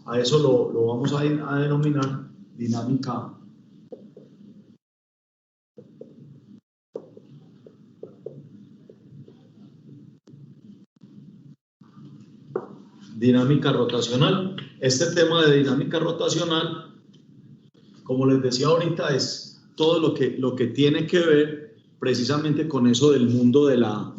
A eso lo vamos a denominar dinámica rotacional. Este tema de dinámica rotacional, como les decía ahorita, es todo lo que tiene que ver precisamente con eso del mundo de la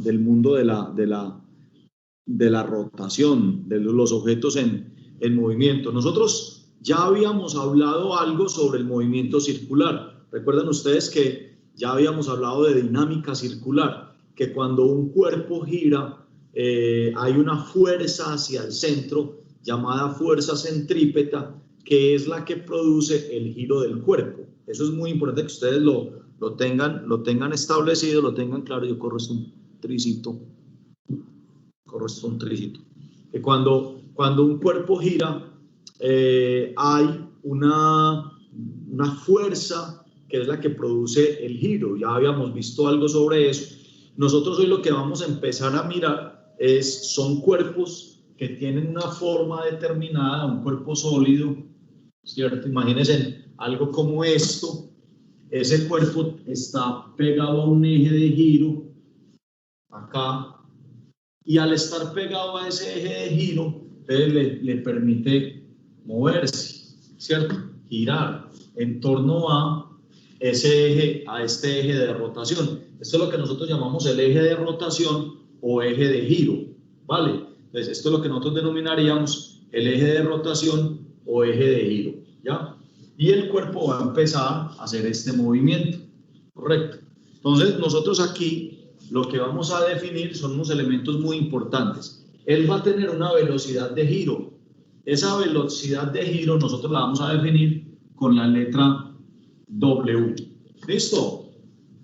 rotación, de los objetos en movimiento. Nosotros ya habíamos hablado algo sobre el movimiento circular. Recuerdan ustedes que ya habíamos hablado de dinámica circular, que cuando un cuerpo gira, hay una fuerza hacia el centro llamada fuerza centrípeta, que es la que produce el giro del cuerpo. Eso es muy importante que ustedes lo tengan establecido, lo tengan claro. Yo corro un tricito. Que cuando un cuerpo gira, hay una fuerza que es la que produce el giro. Ya habíamos visto algo sobre eso. Nosotros hoy lo que vamos a empezar a mirar son cuerpos que tienen una forma determinada, un cuerpo sólido, ¿cierto? Imagínense algo como esto. Ese cuerpo está pegado a un eje de giro, acá, y al estar pegado a ese eje de giro, le permite moverse, ¿cierto? Girar en torno a este eje de rotación. Esto es lo que nosotros llamamos el eje de rotación o eje de giro, ¿vale? Entonces, esto es lo que nosotros denominaríamos el eje de rotación o eje de giro, ¿ya? Y el cuerpo va a empezar a hacer este movimiento, ¿correcto? Entonces, nosotros aquí lo que vamos a definir son unos elementos muy importantes. Él va a tener una velocidad de giro. Esa velocidad de giro nosotros la vamos a definir con la letra W. ¿Listo?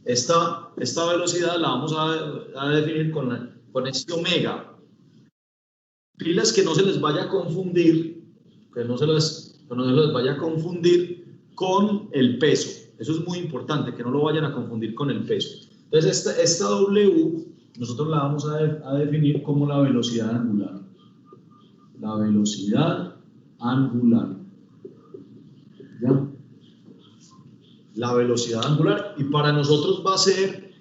Esta velocidad la vamos a definir con este omega. Pilas que no se les vaya a confundir, con el peso. Eso es muy importante, que no lo vayan a confundir con el peso. Entonces, esta W nosotros la vamos a definir como la velocidad angular. La velocidad angular. ¿Ya? La velocidad angular. Y para nosotros va a ser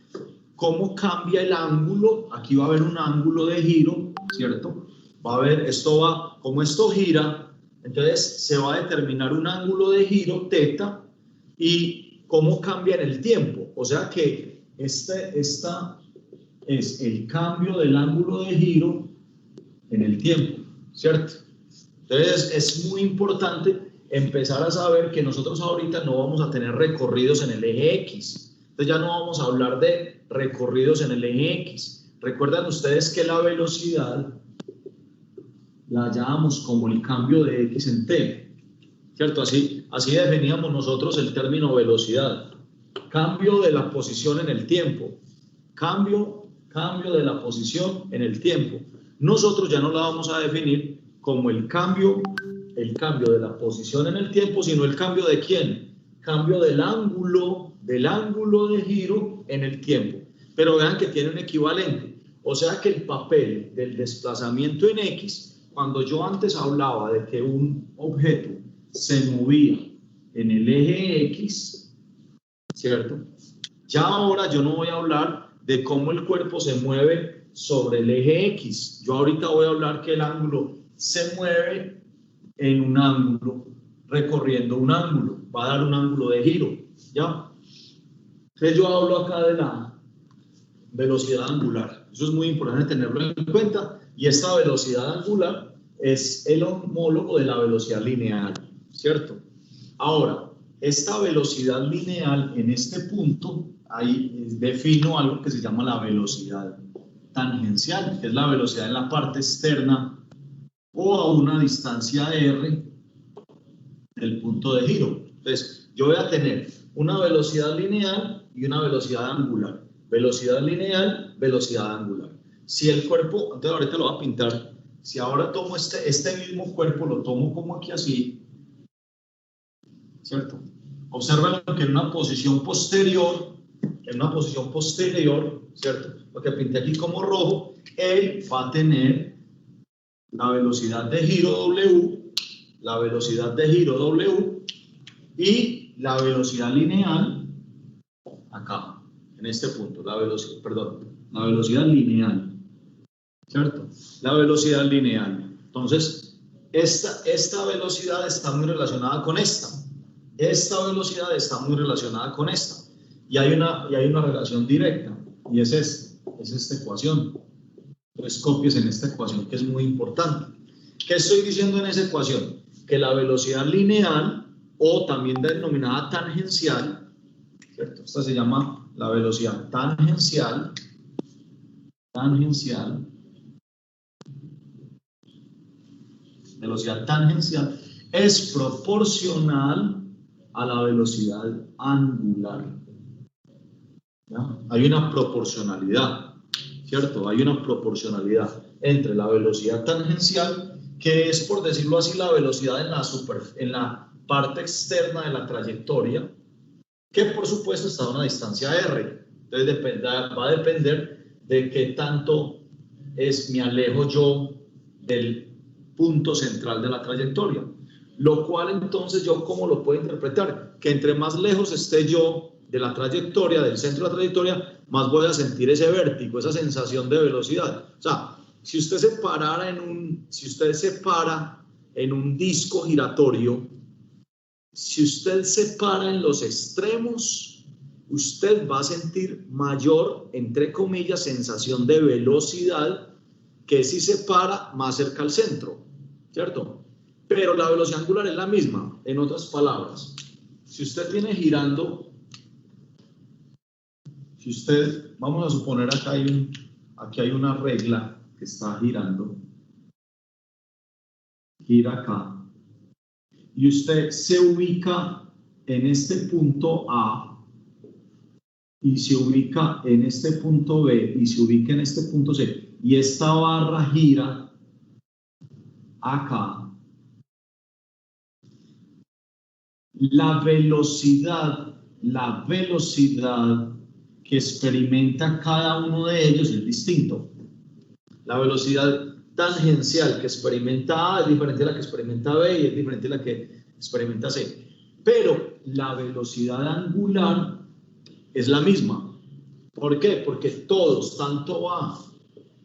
cómo cambia el ángulo. Aquí va a haber un ángulo de giro, ¿cierto? Como esto gira, entonces se va a determinar un ángulo de giro, θ, y cómo cambia en el tiempo. O sea que esta es el cambio del ángulo de giro en el tiempo, ¿cierto? Entonces es muy importante empezar a saber que nosotros ahorita no vamos a tener recorridos en el eje X. Entonces ya no vamos a hablar de recorridos en el eje X. Recuerdan ustedes que la velocidad la llamamos como el cambio de X en T, ¿cierto? Así definíamos nosotros el término velocidad. Cambio de la posición en el tiempo. Cambio de la posición en el tiempo. Nosotros ya no la vamos a definir como el cambio de la posición en el tiempo, sino el cambio de ¿quién? Cambio del ángulo de giro en el tiempo. Pero vean que tiene un equivalente. O sea que el papel del desplazamiento en X, cuando yo antes hablaba de que un objeto se movía en el eje X, ¿cierto? Ya ahora yo no voy a hablar de cómo el cuerpo se mueve sobre el eje X. Yo ahorita voy a hablar que el ángulo se mueve en un ángulo, recorriendo un ángulo, va a dar un ángulo de giro, ¿ya? Entonces yo hablo acá de la velocidad angular. Eso es muy importante tenerlo en cuenta, y esta velocidad angular es el homólogo de la velocidad lineal, ¿cierto? Ahora, esta velocidad lineal en este punto, ahí defino algo que se llama la velocidad tangencial, que es la velocidad en la parte externa o a una distancia r del punto de giro. Entonces, yo voy a tener una velocidad lineal y una velocidad angular. Velocidad lineal, velocidad angular. Si el cuerpo, entonces ahorita lo voy a pintar, si ahora tomo este mismo cuerpo, lo tomo como aquí así, ¿cierto? Observen que en una posición posterior, ¿cierto? Lo que pinté aquí como rojo, él va a tener la velocidad de giro W la velocidad de giro W y la velocidad lineal acá, en este punto, la velocidad lineal, ¿cierto? La velocidad lineal. Entonces, esta velocidad está muy relacionada con esta. Esta velocidad está muy relacionada con esta. Y hay una relación directa, y es esta ecuación. Entonces, copies en esta ecuación, que es muy importante. ¿Qué estoy diciendo en esa ecuación? Que la velocidad lineal, o también denominada tangencial, ¿cierto? Esta se llama la velocidad tangencial, velocidad tangencial, es proporcional a la velocidad angular. ¿Ya? Hay una proporcionalidad, ¿cierto? Hay una proporcionalidad entre la velocidad tangencial, que es, por decirlo así, la velocidad en la parte externa de la trayectoria, que por supuesto está a una distancia r. Entonces va a depender de qué tanto me alejo yo del punto central de la trayectoria. Lo cual entonces yo, ¿cómo lo puedo interpretar? Que entre más lejos esté yo de la trayectoria, del centro de la trayectoria, más voy a sentir ese vértigo, esa sensación de velocidad. O sea, si usted se para en un disco giratorio, si usted se para en los extremos, usted va a sentir mayor, entre comillas, sensación de velocidad que si se para más cerca al centro, ¿cierto? Pero la velocidad angular es la misma. En otras palabras, si usted tiene girando, vamos a suponer aquí hay una regla que está girando, gira acá, y usted se ubica en este punto A, y se ubica en este punto B, y se ubica en este punto C, y esta barra gira acá. La velocidad que experimenta cada uno de ellos es distinto. La velocidad tangencial que experimenta A es diferente a la que experimenta B y es diferente a la que experimenta C. Pero la velocidad angular es la misma. ¿Por qué? Porque todos, tanto A,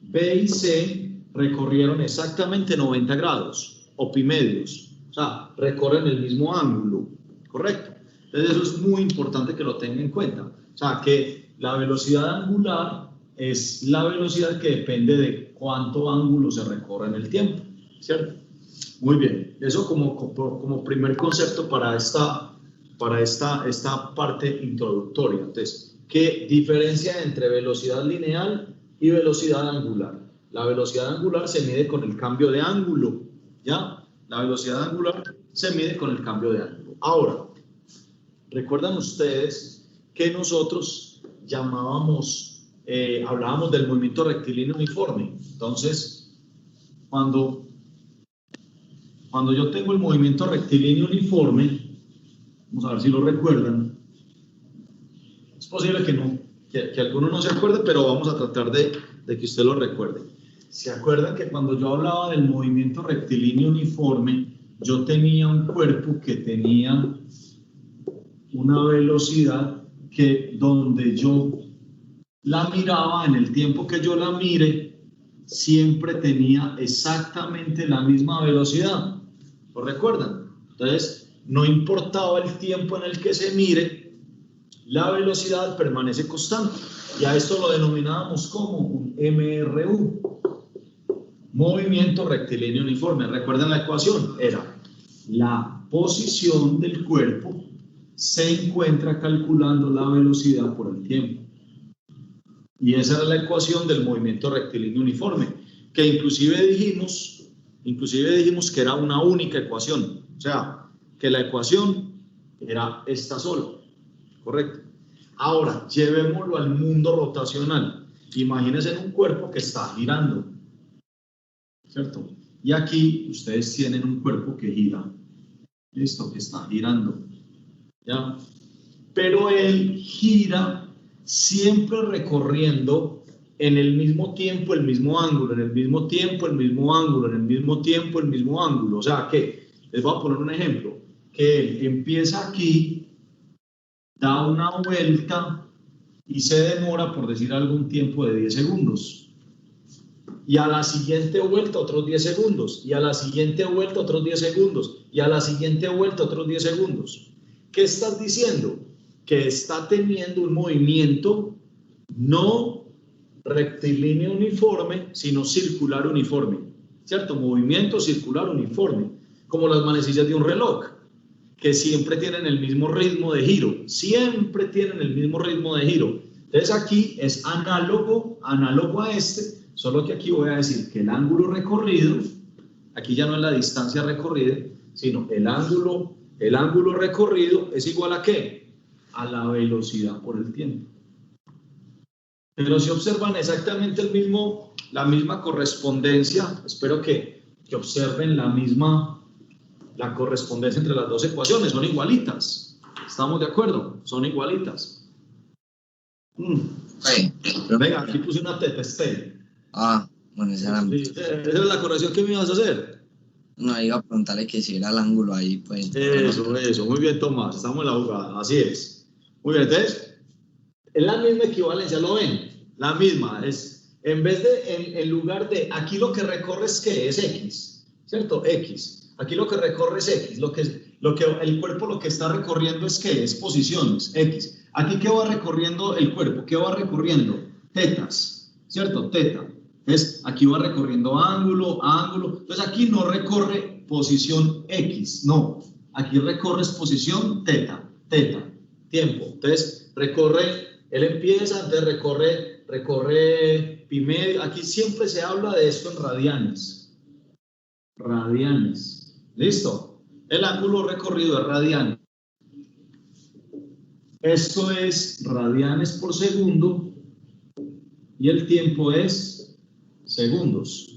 B y C, recorrieron exactamente 90 grados, o pi medios. O sea, recorren el mismo ángulo, ¿correcto? Entonces eso es muy importante que lo tenga en cuenta. O sea, que la velocidad angular es la velocidad que depende de cuánto ángulo se recorre en el tiempo, ¿cierto? Muy bien, eso como primer concepto para esta parte introductoria. Entonces, ¿qué diferencia entre velocidad lineal y velocidad angular? La velocidad angular se mide con el cambio de ángulo, ¿ya? La velocidad angular se mide con el cambio de ángulo. Ahora, ¿recuerdan ustedes que nosotros hablábamos del movimiento rectilíneo uniforme? Entonces, cuando yo tengo el movimiento rectilíneo uniforme, vamos a ver si lo recuerdan. Es posible que alguno no se acuerde, pero vamos a tratar de que usted lo recuerde. ¿Se acuerdan que cuando yo hablaba del movimiento rectilíneo uniforme, yo tenía un cuerpo que tenía una velocidad que donde yo la miraba, en el tiempo que yo la mire, siempre tenía exactamente la misma velocidad? ¿Lo recuerdan? Entonces, no importaba el tiempo en el que se mire, la velocidad permanece constante. Y a esto lo denominábamos como un MRU, movimiento rectilíneo uniforme. ¿Recuerdan la ecuación? Era la posición del cuerpo se encuentra calculando la velocidad por el tiempo. Y esa era la ecuación del movimiento rectilíneo uniforme, que inclusive dijimos que era una única ecuación. O sea, que la ecuación era esta sola, ¿correcto? Ahora, llevémoslo al mundo rotacional. Imagínense en un cuerpo que está girando, ¿cierto? Y aquí ustedes tienen un cuerpo que gira, listo, que está girando, ¿ya? Pero él gira siempre recorriendo en el mismo ángulo, en el mismo tiempo, el mismo ángulo, en el mismo tiempo, el mismo ángulo. O sea que Les voy a poner un ejemplo, que él empieza aquí, da una vuelta y se demora, por decir algún tiempo de 10 segundos. Y a la siguiente vuelta otros 10 segundos, y a la siguiente vuelta otros 10 segundos, y a la siguiente vuelta otros 10 segundos. ¿Qué estás diciendo? Que está teniendo un movimiento no rectilíneo uniforme, sino circular uniforme, ¿cierto? Movimiento circular uniforme, como las manecillas de un reloj, que siempre tienen el mismo ritmo de giro, siempre tienen el mismo ritmo de giro. Entonces aquí es análogo a este, solo que aquí voy a decir que el ángulo recorrido, aquí ya no es la distancia recorrida, sino el ángulo recorrido es igual a ¿qué? A la velocidad por el tiempo. Pero si observan exactamente la misma correspondencia, espero que observen la correspondencia entre las dos ecuaciones, son igualitas. ¿Estamos de acuerdo? Son igualitas. Venga, aquí puse una test. Bueno, esa es la corrección que me ibas a hacer. No, iba a preguntarle que si era el ángulo ahí, pues. Eso, muy bien, Tomás, estamos en la jugada, así es. Muy bien, entonces, es la misma equivalencia, ¿lo ven? La misma, es, en vez de, en lugar de, aquí lo que recorre es ¿qué? Es X, ¿cierto? X. Aquí lo que recorre es X, el cuerpo lo que está recorriendo es ¿qué? Es posiciones, X. Aquí ¿qué va recorriendo el cuerpo? ¿Qué va recorriendo? Tetas, ¿cierto? Teta. Entonces, aquí va recorriendo ángulo. Entonces, aquí no recorre posición X, no. Aquí recorre posición teta, tiempo. Entonces, él empieza, entonces recorre pi medio. Aquí siempre se habla de esto en radianes. ¿Listo? El ángulo recorrido es radianes. Esto es radianes por segundo y el tiempo es segundos,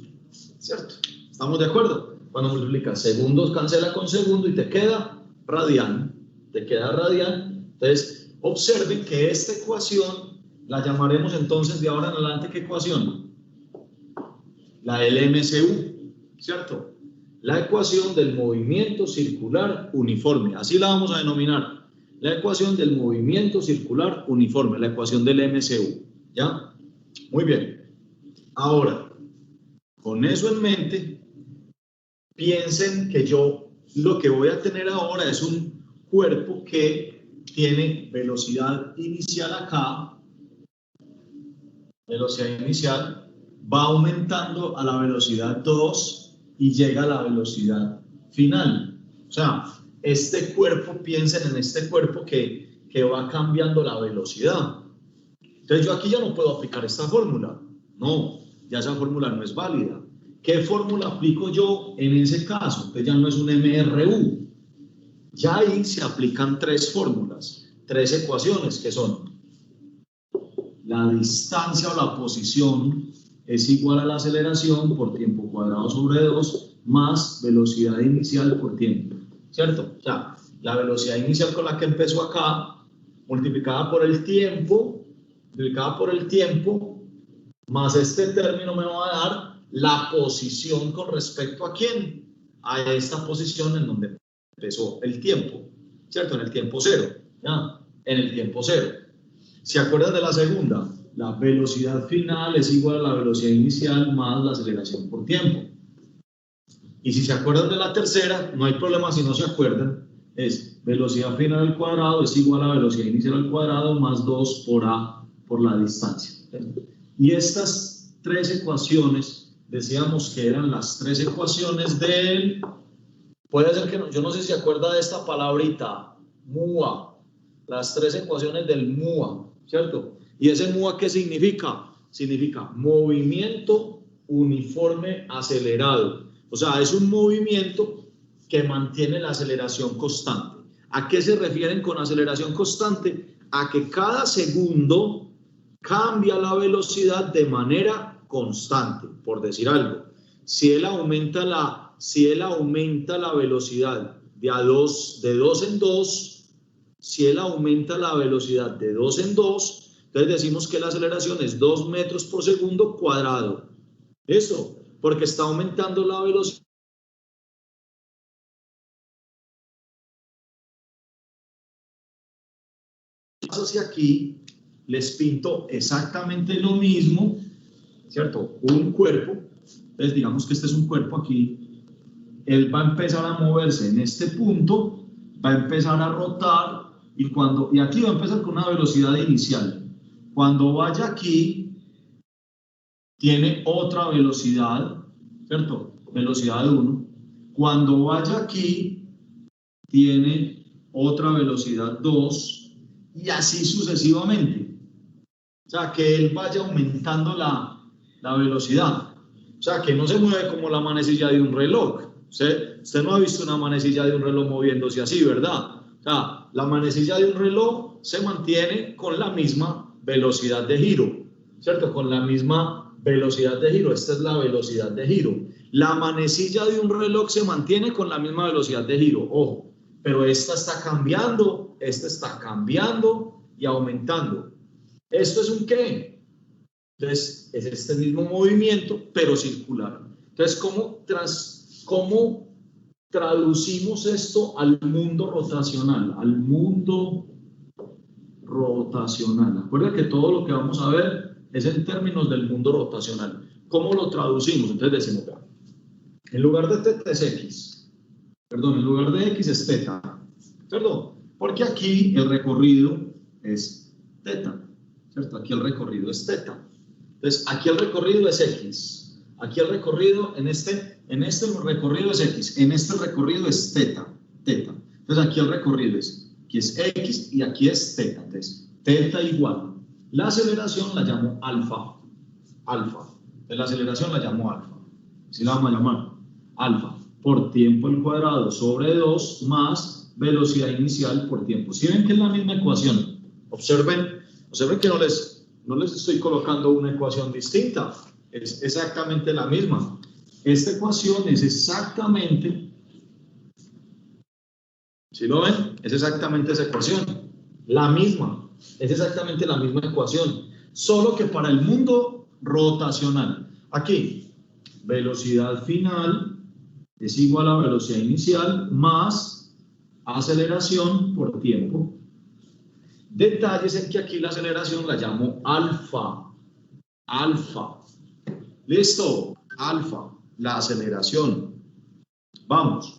¿cierto? ¿Estamos de acuerdo? Cuando multiplicas segundos, cancela con segundo y te queda radian. Entonces, observen que esta ecuación la llamaremos entonces de ahora en adelante, ¿qué ecuación? La del MCU, ¿cierto? La ecuación del movimiento circular uniforme, así la vamos a denominar. La ecuación del movimiento circular uniforme, la ecuación del MCU, ¿ya? Muy bien. Ahora, con eso en mente, piensen que yo lo que voy a tener ahora es un cuerpo que tiene velocidad inicial acá, velocidad inicial, va aumentando a la velocidad 2 y llega a la velocidad final. O sea, este cuerpo, piensen en este cuerpo que va cambiando la velocidad. Entonces yo aquí ya no puedo aplicar esta fórmula. No, ya esa fórmula no es válida. ¿Qué fórmula aplico yo en ese caso? Entonces ya no es un MRU. Ya ahí se aplican tres fórmulas, tres ecuaciones que son: la distancia o la posición es igual a la aceleración por tiempo cuadrado sobre 2 más velocidad inicial por tiempo, ¿cierto? O sea, la velocidad inicial con la que empezó acá, multiplicada por el tiempo, más este término me va a dar la posición con respecto a quién, a esta posición en donde empezó el tiempo, ¿cierto? En el tiempo cero, ¿ya? En el tiempo cero. ¿Se acuerdan de la segunda? La velocidad final es igual a la velocidad inicial más la aceleración por tiempo. Y si se acuerdan de la tercera, no hay problema si no se acuerdan, es velocidad final al cuadrado es igual a velocidad inicial al cuadrado más 2 por A por la distancia. Y estas tres ecuaciones, decíamos que eran las tres ecuaciones del... Puede ser que no, yo no sé si se acuerda de esta palabrita, MUA, las tres ecuaciones del MUA, ¿cierto? ¿Y ese MUA qué significa? Significa movimiento uniforme acelerado. O sea, es un movimiento que mantiene la aceleración constante. ¿A qué se refieren con aceleración constante? A que cada segundo cambia la velocidad de manera constante, por decir algo. Si él aumenta la velocidad de 2 en 2, si él aumenta la velocidad de 2 en 2, entonces decimos que la aceleración es 2 metros por segundo cuadrado. ¿Eso? Porque está aumentando la velocidad hacia aquí, les pinto exactamente lo mismo, ¿cierto? Un cuerpo, entonces digamos que este es un cuerpo aquí, él va a empezar a moverse en este punto, va a empezar a rotar, y aquí va a empezar con una velocidad inicial. Cuando vaya aquí, tiene otra velocidad, ¿cierto? Velocidad 1. Cuando vaya aquí, tiene otra velocidad 2, y así sucesivamente. O sea, que él vaya aumentando la velocidad. O sea, que no se mueve como la manecilla de un reloj. Usted no ha visto una manecilla de un reloj moviéndose así, ¿verdad? O sea, la manecilla de un reloj se mantiene con la misma velocidad de giro, ¿cierto? Con la misma velocidad de giro. Esta es la velocidad de giro. La manecilla de un reloj se mantiene con la misma velocidad de giro, ojo, pero esta está cambiando y aumentando. ¿Esto es un qué? Entonces, es este mismo movimiento, pero circular. Entonces, ¿cómo traducimos esto al mundo rotacional? Al mundo rotacional. Acuerda que todo lo que vamos a ver es en términos del mundo rotacional. ¿Cómo lo traducimos? Entonces decimos, en lugar de θ es x. Perdón, en lugar de x es θ. Perdón, porque aquí el recorrido es θ. ¿Cierto? Aquí el recorrido es θ. Entonces, aquí el recorrido es x. Aquí el recorrido, en este el recorrido es x. En este el recorrido es θ. Entonces, aquí el recorrido aquí es x y aquí es θ. Entonces, θ igual. La aceleración la llamo alfa. Entonces, la aceleración la llamo alfa. ¿Sí la vamos a llamar? Alfa. Por tiempo al cuadrado sobre 2 más velocidad inicial por tiempo. ¿Sí ven que es la misma ecuación? Observen que no les estoy colocando una ecuación distinta. Es exactamente la misma. Esta ecuación es exactamente, ¿sí lo ven? Es exactamente esa ecuación. La misma. Es exactamente la misma ecuación. Solo que para el mundo rotacional. Aquí, velocidad final es igual a velocidad inicial más aceleración por tiempo. Detalles en que aquí la aceleración la llamo alfa. ¿Listo? Alfa, la aceleración. Vamos.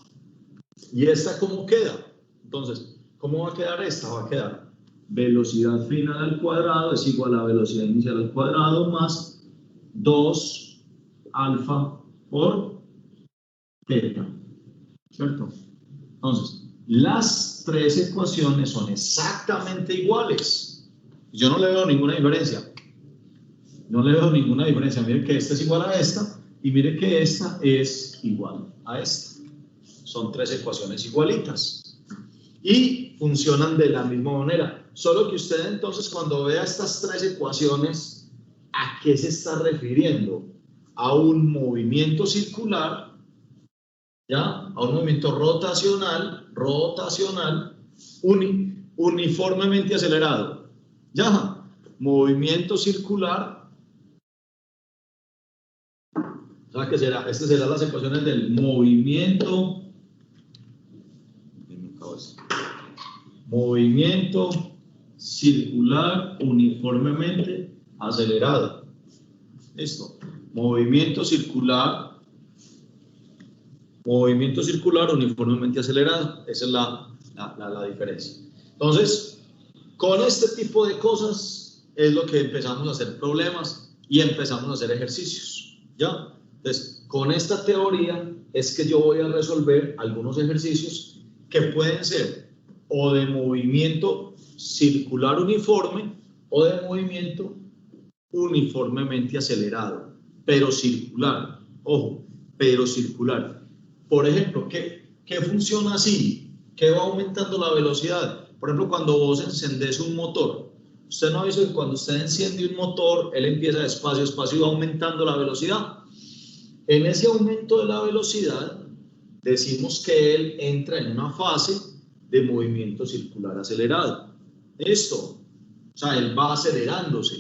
¿Y esta cómo queda? Entonces, ¿cómo va a quedar esta? Va a quedar velocidad final al cuadrado es igual a velocidad inicial al cuadrado más 2 alfa por θ. ¿Cierto? Entonces, las tres ecuaciones son exactamente iguales. Yo no le veo ninguna diferencia. Mire que esta es igual a esta y mire que esta es igual a esta. Son tres ecuaciones igualitas y funcionan de la misma manera. Solo que usted entonces cuando vea estas tres ecuaciones, ¿a qué se está refiriendo? A un movimiento circular, ¿ya? A un movimiento rotacional, uniformemente acelerado. ¿Ya? Movimiento circular. ¿Sabes qué será? Estas serán las ecuaciones del movimiento circular uniformemente acelerado. ¿Listo? Movimiento circular uniformemente acelerado. Esa es la diferencia. Entonces, con este tipo de cosas es lo que empezamos a hacer problemas y empezamos a hacer ejercicios. ¿Ya? Entonces, con esta teoría es que yo voy a resolver algunos ejercicios que pueden ser o de movimiento circular uniforme o de movimiento uniformemente acelerado, pero circular. Ojo, pero circular. Por ejemplo, ¿qué funciona así? ¿Qué va aumentando la velocidad? Por ejemplo, cuando vos encendés un motor, usted no ha visto que cuando usted enciende un motor, él empieza despacio y va aumentando la velocidad. En ese aumento de la velocidad, decimos que él entra en una fase de movimiento circular acelerado. Esto, o sea, él va acelerándose.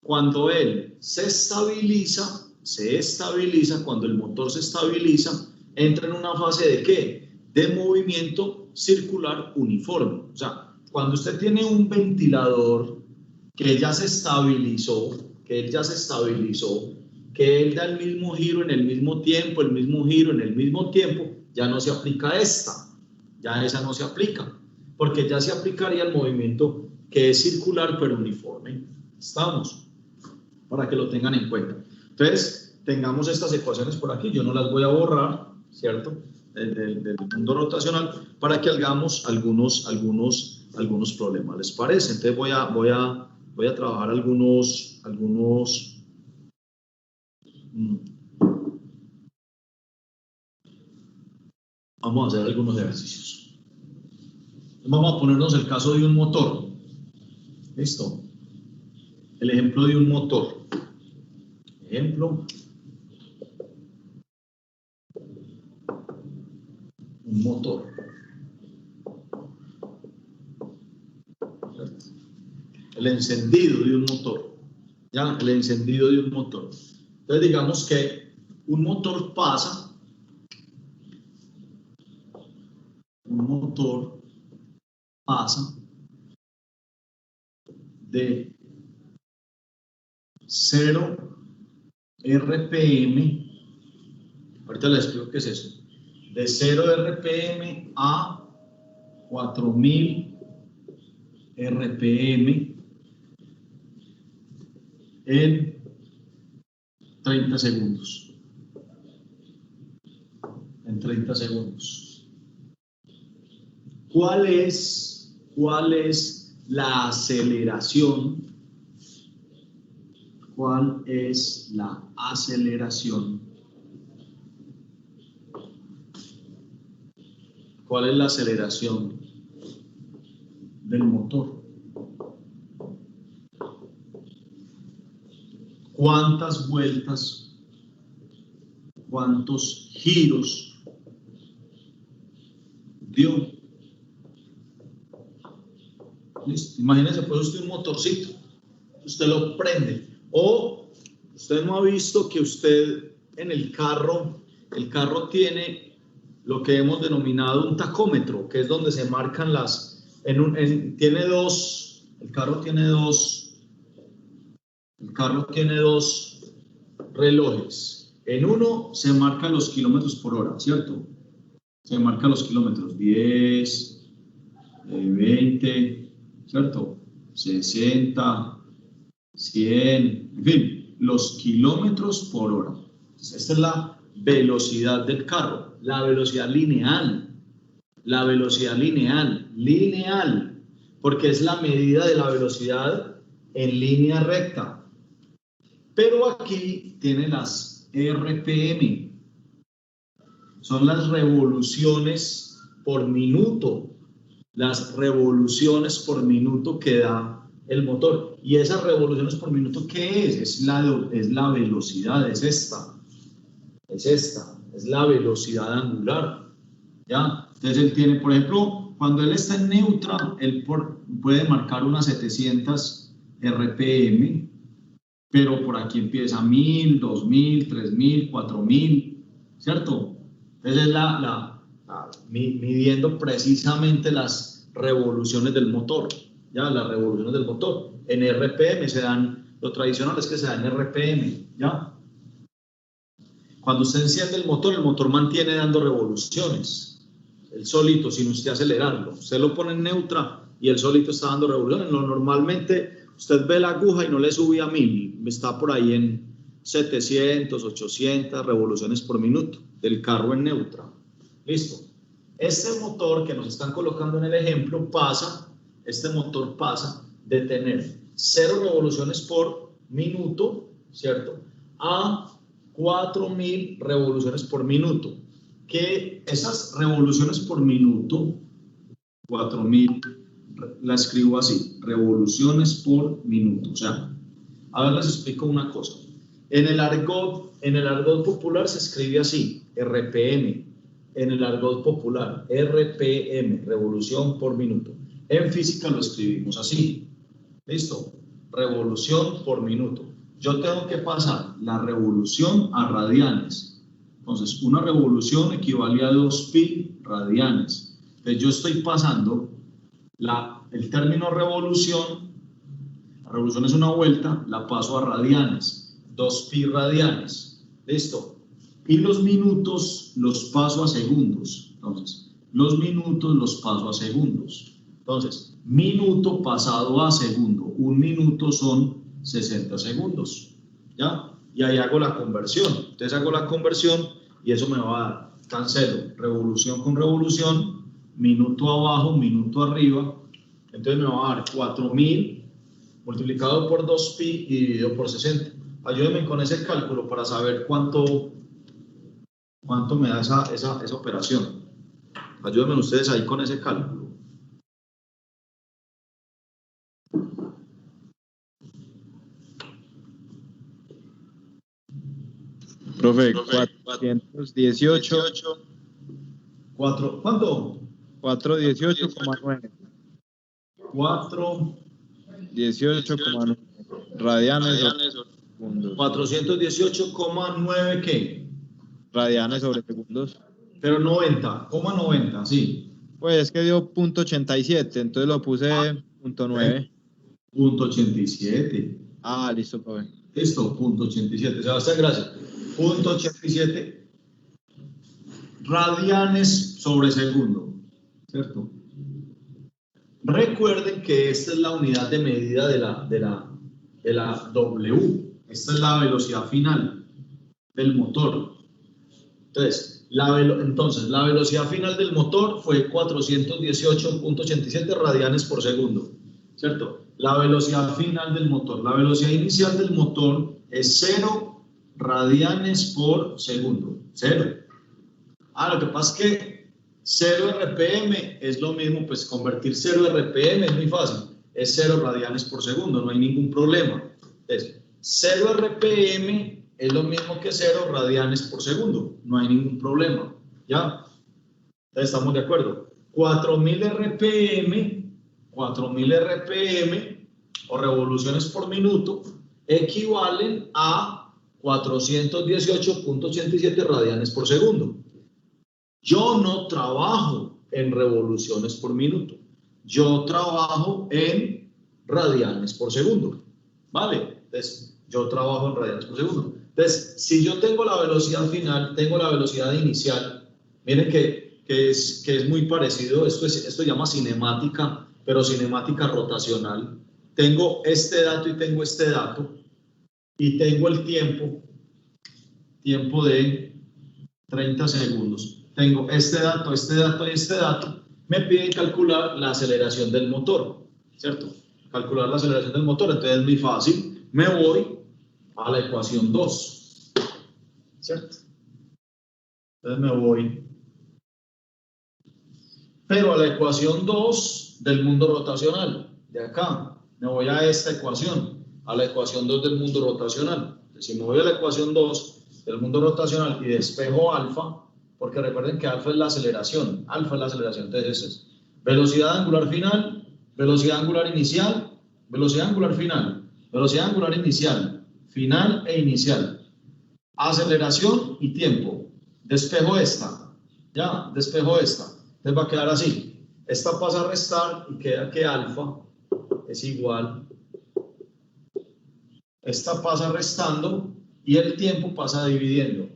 Cuando él se estabiliza, cuando el motor se estabiliza, entra en una fase de ¿qué? De movimiento circular uniforme. O sea, cuando usted tiene un ventilador que ya se estabilizó, que él da el mismo giro en el mismo tiempo, el mismo giro en el mismo tiempo, ya no se aplica ya esa no se aplica, porque ya se aplicaría el movimiento que es circular pero uniforme. ¿Estamos? Para que lo tengan en cuenta. Entonces, tengamos estas ecuaciones por aquí, yo no las voy a borrar, ¿cierto? Del mundo rotacional, para que hagamos algunos problemas, ¿les parece? Entonces voy a trabajar algunos vamos a hacer algunos ejercicios. Vamos a ponernos el caso de un motor. ¿Listo? El ejemplo de un motor. Ejemplo. Un motor. El encendido de un motor. ¿Ya? El encendido de un motor. Entonces digamos que un motor pasa de 0 RPM, ahorita les explico qué es eso, de 0 RPM a 4000 RPM en 30 segundos. En 30 segundos. ¿Cuál es la aceleración? ¿Cuál es la aceleración? ¿Cuál es la aceleración del motor? ¿Cuántas vueltas? ¿Cuántos giros dio? ¿Listo? Imagínense, pues usted un motorcito, usted lo prende, o usted no ha visto que usted en el carro tiene lo que hemos denominado un tacómetro, que es donde se marcan las, tiene dos, el carro tiene dos relojes. En uno se marcan los kilómetros por hora, ¿cierto? Se marcan los kilómetros, 10, 20, ¿cierto? 60, 100, en fin, los kilómetros por hora. Entonces, esta es la velocidad del carro, la velocidad lineal, porque es la medida de la velocidad en línea recta. Pero aquí tiene las RPM, son las revoluciones por minuto. Las revoluciones por minuto que da el motor. Y esas revoluciones por minuto, ¿qué es? Es la velocidad, es la velocidad angular. ¿Ya? Entonces él tiene, por ejemplo, cuando él está en neutra, él puede marcar unas 700 RPM, pero por aquí empieza 1000, 2000, 3000, 4000, ¿cierto? Entonces es midiendo precisamente las revoluciones del motor, ya, las revoluciones del motor. En RPM se dan, lo tradicional es que se dan en RPM, ya. Cuando usted enciende el motor mantiene dando revoluciones, el solito, sin usted acelerarlo. Usted lo pone en neutra y el solito está dando revoluciones. Normalmente usted ve la aguja y no le sube a 1000, está por ahí en 700, 800 revoluciones por minuto del carro en neutra. Listo. Este motor que nos están colocando en el ejemplo este motor pasa de tener 0 revoluciones por minuto, ¿cierto?, a 4000 revoluciones por minuto. Que esas revoluciones por minuto, 4000, la escribo así, revoluciones por minuto. O sea, a ver, les explico una cosa. En el argot popular se escribe así, RPM. En el argot popular, RPM, revolución por minuto. En física lo escribimos así. ¿Listo? Revolución por minuto. Yo tengo que pasar la revolución a radianes. Entonces, una revolución equivale a 2000 radianes. Entonces, yo estoy pasando el término revolución, la revolución es una vuelta, la paso a radianes, 2pi radianes, listo. Y los minutos los paso a segundos. Entonces, los minutos los paso a segundos. Entonces, minuto pasado a segundo. Un minuto son 60 segundos. ¿Ya? Y ahí hago la conversión. Entonces hago la conversión y eso me va a dar, cancelo, revolución con revolución, minuto abajo, minuto arriba. Entonces me va a dar 4000 multiplicado por 2pi y dividido por 60. Ayúdenme con ese cálculo para saber cuánto me da esa operación. Ayúdenme ustedes ahí con ese cálculo. Profe, 418. ¿Cuánto? 418,9. 18,9 radianes sobre segundos. 418,9 ¿qué? Radianes sobre segundos. Pero 90, sí. Pues es que dio .87, entonces lo puse .9. .87. Ah, listo, profe. Listo, .87. Sebastián, gracias. .87 radianes sobre segundo, ¿cierto? Recuerden que esta es la unidad de medida de la W. Esta es la velocidad final del motor. Entonces, la velocidad final del motor fue 418,87 radianes por segundo, ¿cierto? La velocidad final del motor. La velocidad inicial del motor es 0 radianes por segundo. 0. Lo que pasa es que 0 RPM es lo mismo, pues convertir 0 RPM es muy fácil. Es 0 radianes por segundo, no hay ningún problema. Entonces, 0 RPM es lo mismo que 0 radianes por segundo, no hay ningún problema. ¿Ya? Entonces, estamos de acuerdo. 4000 RPM o revoluciones por minuto equivalen a 418,87 radianes por segundo. Yo no trabajo en revoluciones por minuto, yo trabajo en radianes por segundo, ¿vale? Entonces, yo trabajo en radianes por segundo. Entonces, si yo tengo la velocidad final, tengo la velocidad inicial, miren que es muy parecido, esto se llama cinemática, pero cinemática rotacional. Tengo este dato y tengo este dato, y tengo el tiempo de 30 segundos. Tengo este dato y este dato. Me piden calcular la aceleración del motor, ¿cierto? Calcular la aceleración del motor, entonces es muy fácil. Me voy a la ecuación 2, ¿cierto? Entonces me voy, pero a la ecuación 2 del mundo rotacional, de acá, me voy a esta ecuación, a la ecuación 2 del mundo rotacional. Entonces, si me voy a la ecuación 2 del mundo rotacional y despejo alfa, porque recuerden que alfa es la aceleración, entonces eso es velocidad angular final, velocidad angular inicial, velocidad angular final, velocidad angular inicial, final e inicial, aceleración y tiempo. Despejo esta, ya, despejo esta, entonces va a quedar así. Esta pasa a restar y queda que alfa es igual, esta pasa restando y el tiempo pasa dividiendo.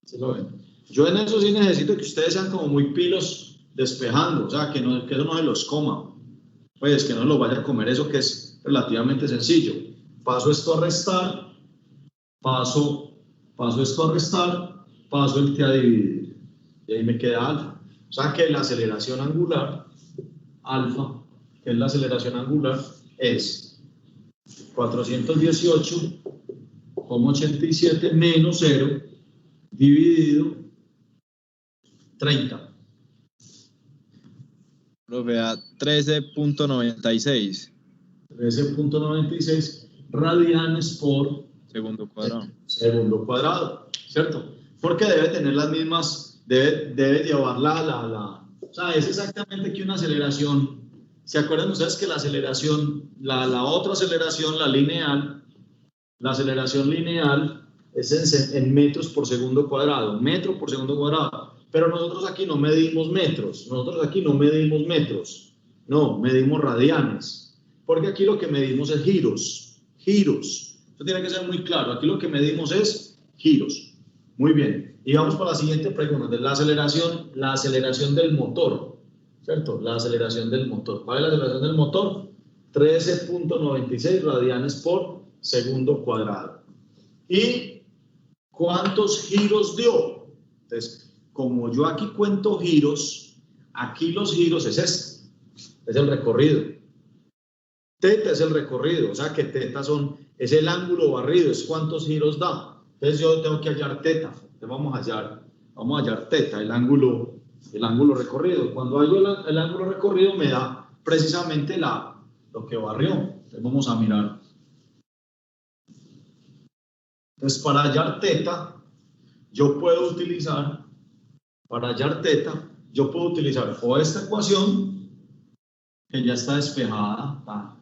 ¿Sí lo ven? Yo en eso sí necesito que ustedes sean como muy pilos despejando, o sea, que eso no se los coma, pues que no lo vaya a comer, eso que es relativamente sencillo. Paso esto a restar, paso esto a restar, paso el t a dividir, y ahí me queda alfa. O sea que la aceleración angular, alfa, que es la aceleración angular, es 418,87 menos 0 dividido 30. Lo vea 13,96. 13,96 radianes por segundo cuadrado. Segundo cuadrado, ¿cierto? Porque debe tener las mismas, debe llevar o sea, es exactamente que una aceleración. ¿Se acuerdan ustedes que la aceleración, la otra aceleración, la aceleración lineal es en metros por segundo cuadrado, metro por segundo cuadrado. pero nosotros aquí no medimos metros, no, medimos radianes, porque aquí lo que medimos es giros. Esto tiene que ser muy claro, aquí lo que medimos es giros. Muy bien, y vamos para la siguiente pregunta, de la aceleración del motor, ¿cierto? La aceleración del motor. ¿Cuál es la aceleración del motor? 13.96 radianes por segundo cuadrado. ¿Y cuántos giros dio? Entonces, como yo aquí cuento giros, aquí los giros es este, es el recorrido. Teta es el recorrido, o sea que teta es el ángulo barrido, es cuántos giros da. Entonces yo tengo que hallar teta. Entonces vamos a hallar teta, el ángulo recorrido. Cuando hallo el ángulo recorrido me da precisamente lo que barrió. Entonces vamos a mirar. Entonces para hallar teta, yo puedo utilizar o esta ecuación, que ya está despejada,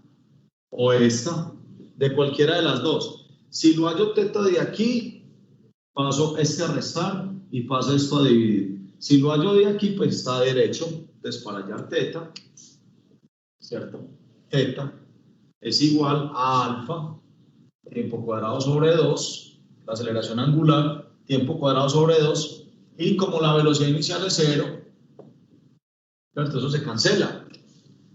o esta, de cualquiera de las dos. Si lo hallo teta de aquí, paso este a restar y paso esto a dividir. Si lo hallo de aquí, pues está derecho. Entonces para hallar teta, ¿cierto? Teta es igual a alfa, tiempo cuadrado sobre 2, la aceleración angular, tiempo cuadrado sobre 2, y como la velocidad inicial es 0, ¿cierto? Eso se cancela.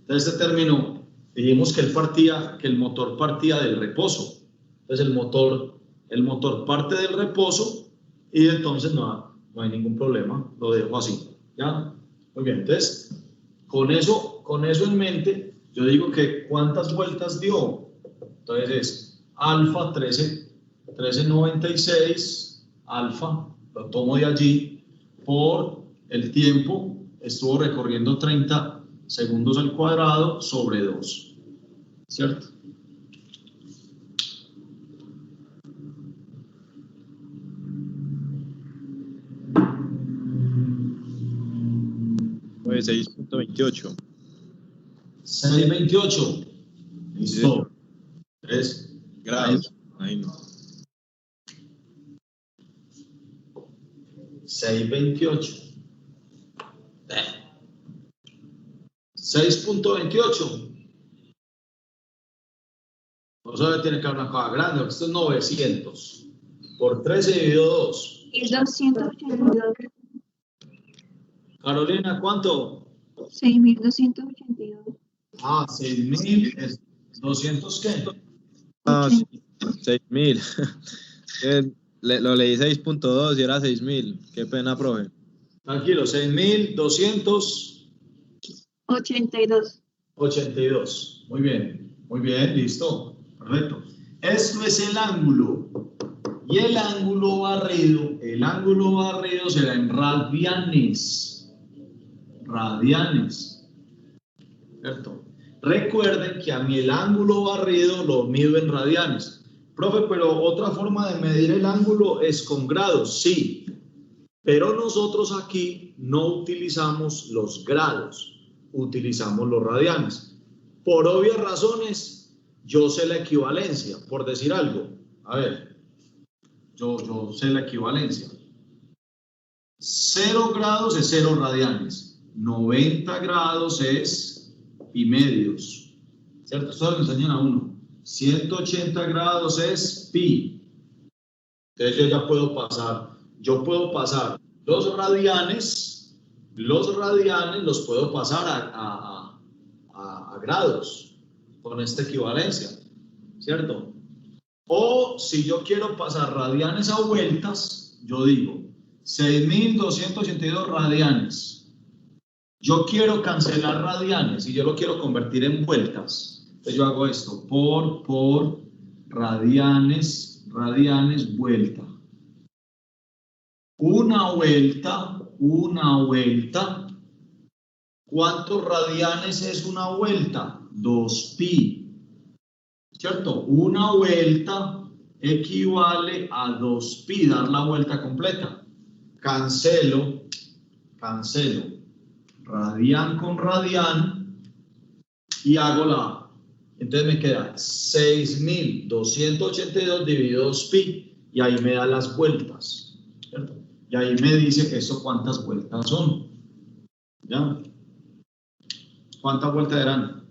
Entonces este término, dijimos que el motor partía del reposo. Entonces el motor parte del reposo y entonces no hay ningún problema, lo dejo así, ¿ya? Muy bien, entonces con eso en mente, yo digo que ¿cuántas vueltas dio? Entonces es alfa 1396, alfa, lo tomo de allí, por el tiempo, estuvo recorriendo 30 segundos al cuadrado sobre 2, ¿cierto? Pues 6.28. 6.28. Listo. 3 grados. Ahí no. 6.28. 6.28. No solo tiene que haber una cosa grande, porque esto es 900. Por 13 dividido 2. 1282. Carolina, ¿cuánto? 6282. 6.200, ¿qué? Ah, sí, 6.000. Lo leí 6.2 y era 6.000. Qué pena, profe. Tranquilo, 6.282. 82. Muy bien, listo. Perfecto. Esto es el ángulo. Y el ángulo barrido será en radianes. ¿Cierto? Recuerden que a mí el ángulo barrido lo mido en radianes. Profe, pero otra forma de medir el ángulo es con grados, sí. Pero nosotros aquí no utilizamos los grados, utilizamos los radianes. Por obvias razones, yo sé la equivalencia, por decir algo. A ver, yo sé la equivalencia. 0 grados es 0 radianes. 90 grados es pi medios, ¿cierto? Esto lo enseñan a uno. 180 grados es pi. Entonces yo ya puedo pasar los radianes los puedo pasar a grados con esta equivalencia, ¿cierto? O si yo quiero pasar radianes a vueltas, yo digo 6.282 radianes. Yo quiero cancelar radianes y yo lo quiero convertir en vueltas. Entonces yo hago esto, por radianes, vuelta. Una vuelta. ¿Cuántos radianes es una vuelta? 2pi. ¿Cierto? Una vuelta equivale a 2pi, dar la vuelta completa. Cancelo. Radian con radian y hago entonces me queda 6.282 dividido 2pi y ahí me da las vueltas, ¿cierto? y ahí me dice eso cuántas vueltas son. ¿Ya? ¿Cuántas vueltas eran?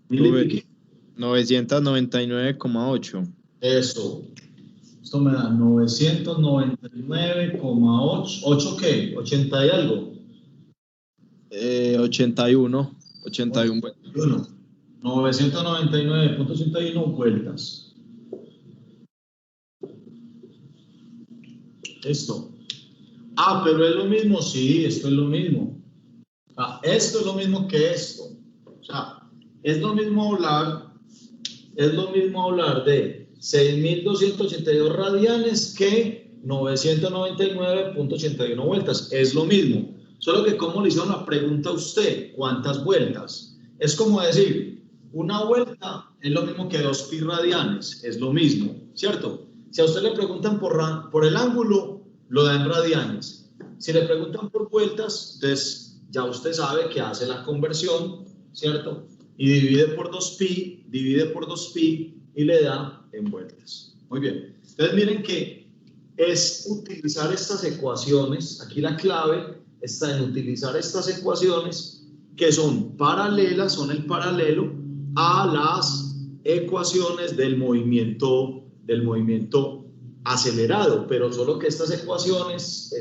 ¿Mil y pico? 999,8. Eso. Esto me da 999,8. ¿8 qué? 80 y algo. 81. 81 vueltas. 999.81 vueltas. Esto. Ah, pero es lo mismo. Sí, esto es lo mismo. Esto es lo mismo que esto. O sea, es lo mismo hablar de 6.282 radianes que 999.81 vueltas. Es lo mismo. Solo que como le hicieron la pregunta a usted, ¿cuántas vueltas? Es como decir, una vuelta es lo mismo que 2 pi radianes. Es lo mismo, ¿cierto? Si a usted le preguntan por el ángulo, lo da en radianes. Si le preguntan por vueltas, entonces ya usted sabe que hace la conversión, ¿cierto? Y divide por 2pi y le da en vueltas. Muy bien. Entonces miren que es utilizar estas ecuaciones, aquí la clave está en utilizar estas ecuaciones que son paralelas, son el paralelo a las ecuaciones del movimiento acelerado, pero solo que estas ecuaciones,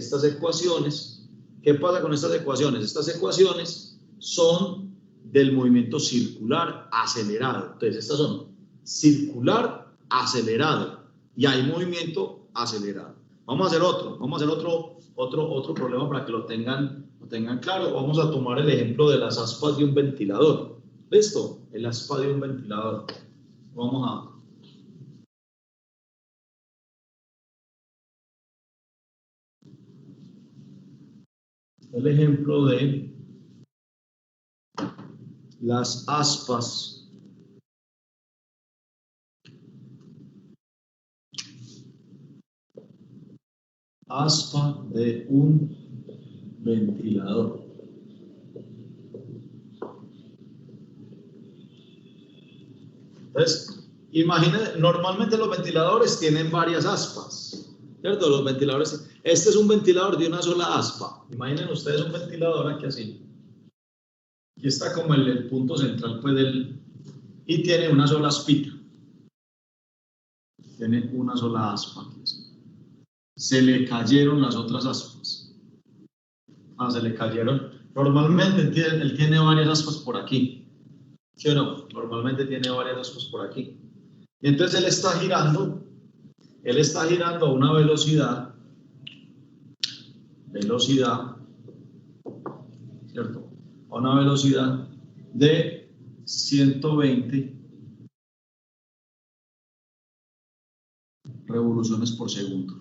¿qué pasa con estas ecuaciones? Estas ecuaciones son del movimiento circular acelerado. Entonces, estas son circular acelerado y hay movimiento acelerado. Vamos a hacer otro problema para que lo tengan claro. Vamos a tomar el ejemplo de las aspas de un ventilador. ¿Listo? El aspa de un ventilador. Vamos a... el ejemplo de las aspas de un ventilador. Entonces, imaginen, normalmente los ventiladores tienen varias aspas, ¿cierto? Los ventiladores, este es un ventilador de una sola aspa. Imaginen ustedes un ventilador aquí así. Aquí está como el punto central, pues, y tiene una sola aspita. Tiene una sola aspa aquí así. Se le cayeron las otras aspas. Se le cayeron. Normalmente él tiene varias aspas por aquí. ¿Sí o no? Normalmente tiene varias aspas por aquí. Y entonces él está girando a una velocidad, ¿cierto? A una velocidad de 120 revoluciones por segundo.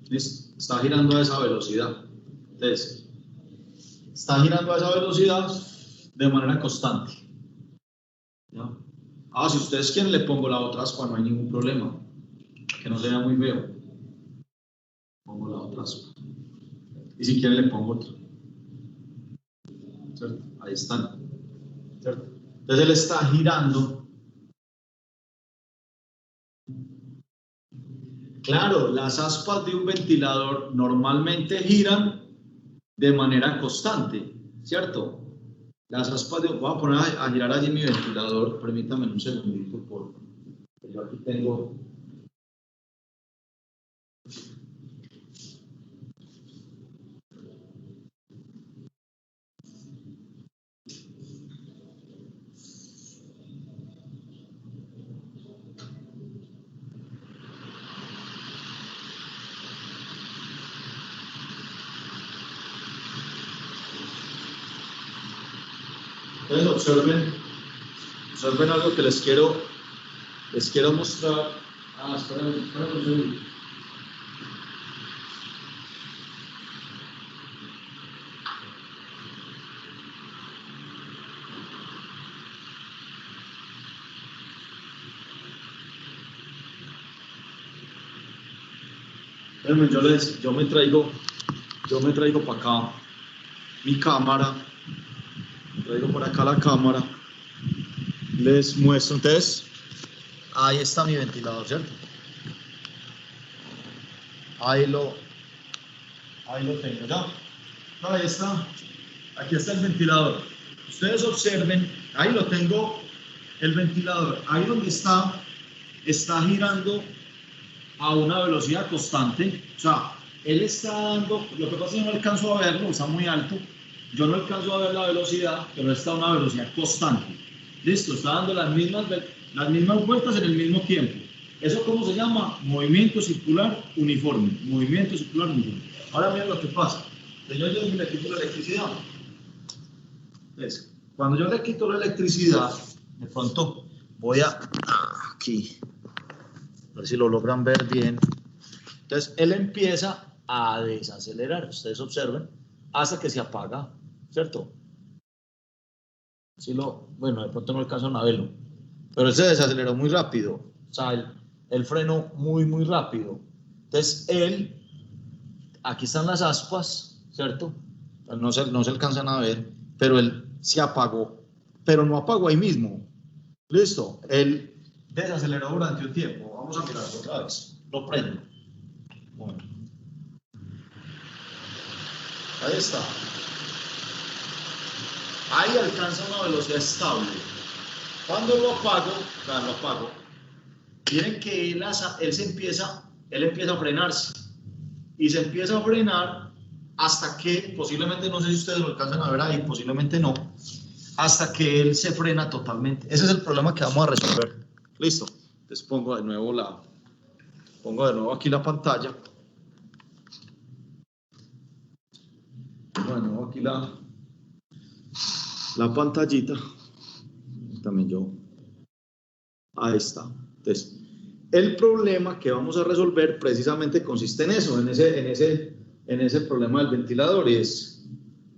¿Listo? Está girando a esa velocidad. Entonces, está girando a esa velocidad de manera constante. ¿Ya? Si ustedes quieren le pongo la otra aspa, no hay ningún problema. Que no se vea muy feo. Pongo la otra aspa. Y si quieren le pongo otra. ¿Cierto? Ahí están. ¿Cierto? Entonces él está girando. Claro, las aspas de un ventilador normalmente giran de manera constante, ¿cierto? Las aspas de... Voy a poner a girar allí mi ventilador. Permítame un segundito, por favor. Yo aquí tengo... Entonces observen algo que les quiero mostrar. Espera un segundo. Yo me traigo yo me traigo para acá mi cámara, traigo por acá la cámara, les muestro. Entonces, ahí está mi ventilador, ¿cierto? Ahí lo tengo, ¿ya? Ahí está, aquí está el ventilador. Ustedes observen, ahí lo tengo, el ventilador, ahí donde está girando a una velocidad constante, o sea, él está dando, lo que pasa es que no alcanzo a verlo, está muy alto, yo no alcanzo a ver la velocidad, pero está a una velocidad constante. Listo, está dando las mismas vueltas en el mismo tiempo. ¿Eso cómo se llama? Movimiento circular uniforme. Movimiento circular uniforme. Ahora miren lo que pasa. Yo le quito la electricidad. Entonces, cuando yo le quito la electricidad, de pronto voy a aquí, a ver si lo logran ver bien. Entonces, él empieza a desacelerar. Ustedes observen hasta que se apaga, ¿cierto? Bueno, de pronto no alcanzan a verlo, pero él se desaceleró muy rápido, o sea, el freno muy rápido. Entonces aquí están las aspas, ¿cierto? No se alcanzan a ver, pero él se apagó, pero no apagó ahí mismo. Listo, él desaceleró durante un tiempo. Vamos a mirarlo otra vez. Lo prendo. Bueno. Ahí está. Ahí alcanza una velocidad estable. Cuando lo apago, miren que él empieza a frenarse. Y se empieza a frenar hasta que, posiblemente, no sé si ustedes lo alcanzan a ver ahí, posiblemente no, hasta que él se frena totalmente. Ese es el problema que vamos a resolver. Listo. Entonces pongo de nuevo aquí la pantalla. Bueno, aquí la pantallita. También yo. Ahí está. Entonces, el problema que vamos a resolver precisamente consiste en eso, en ese problema del ventilador. Y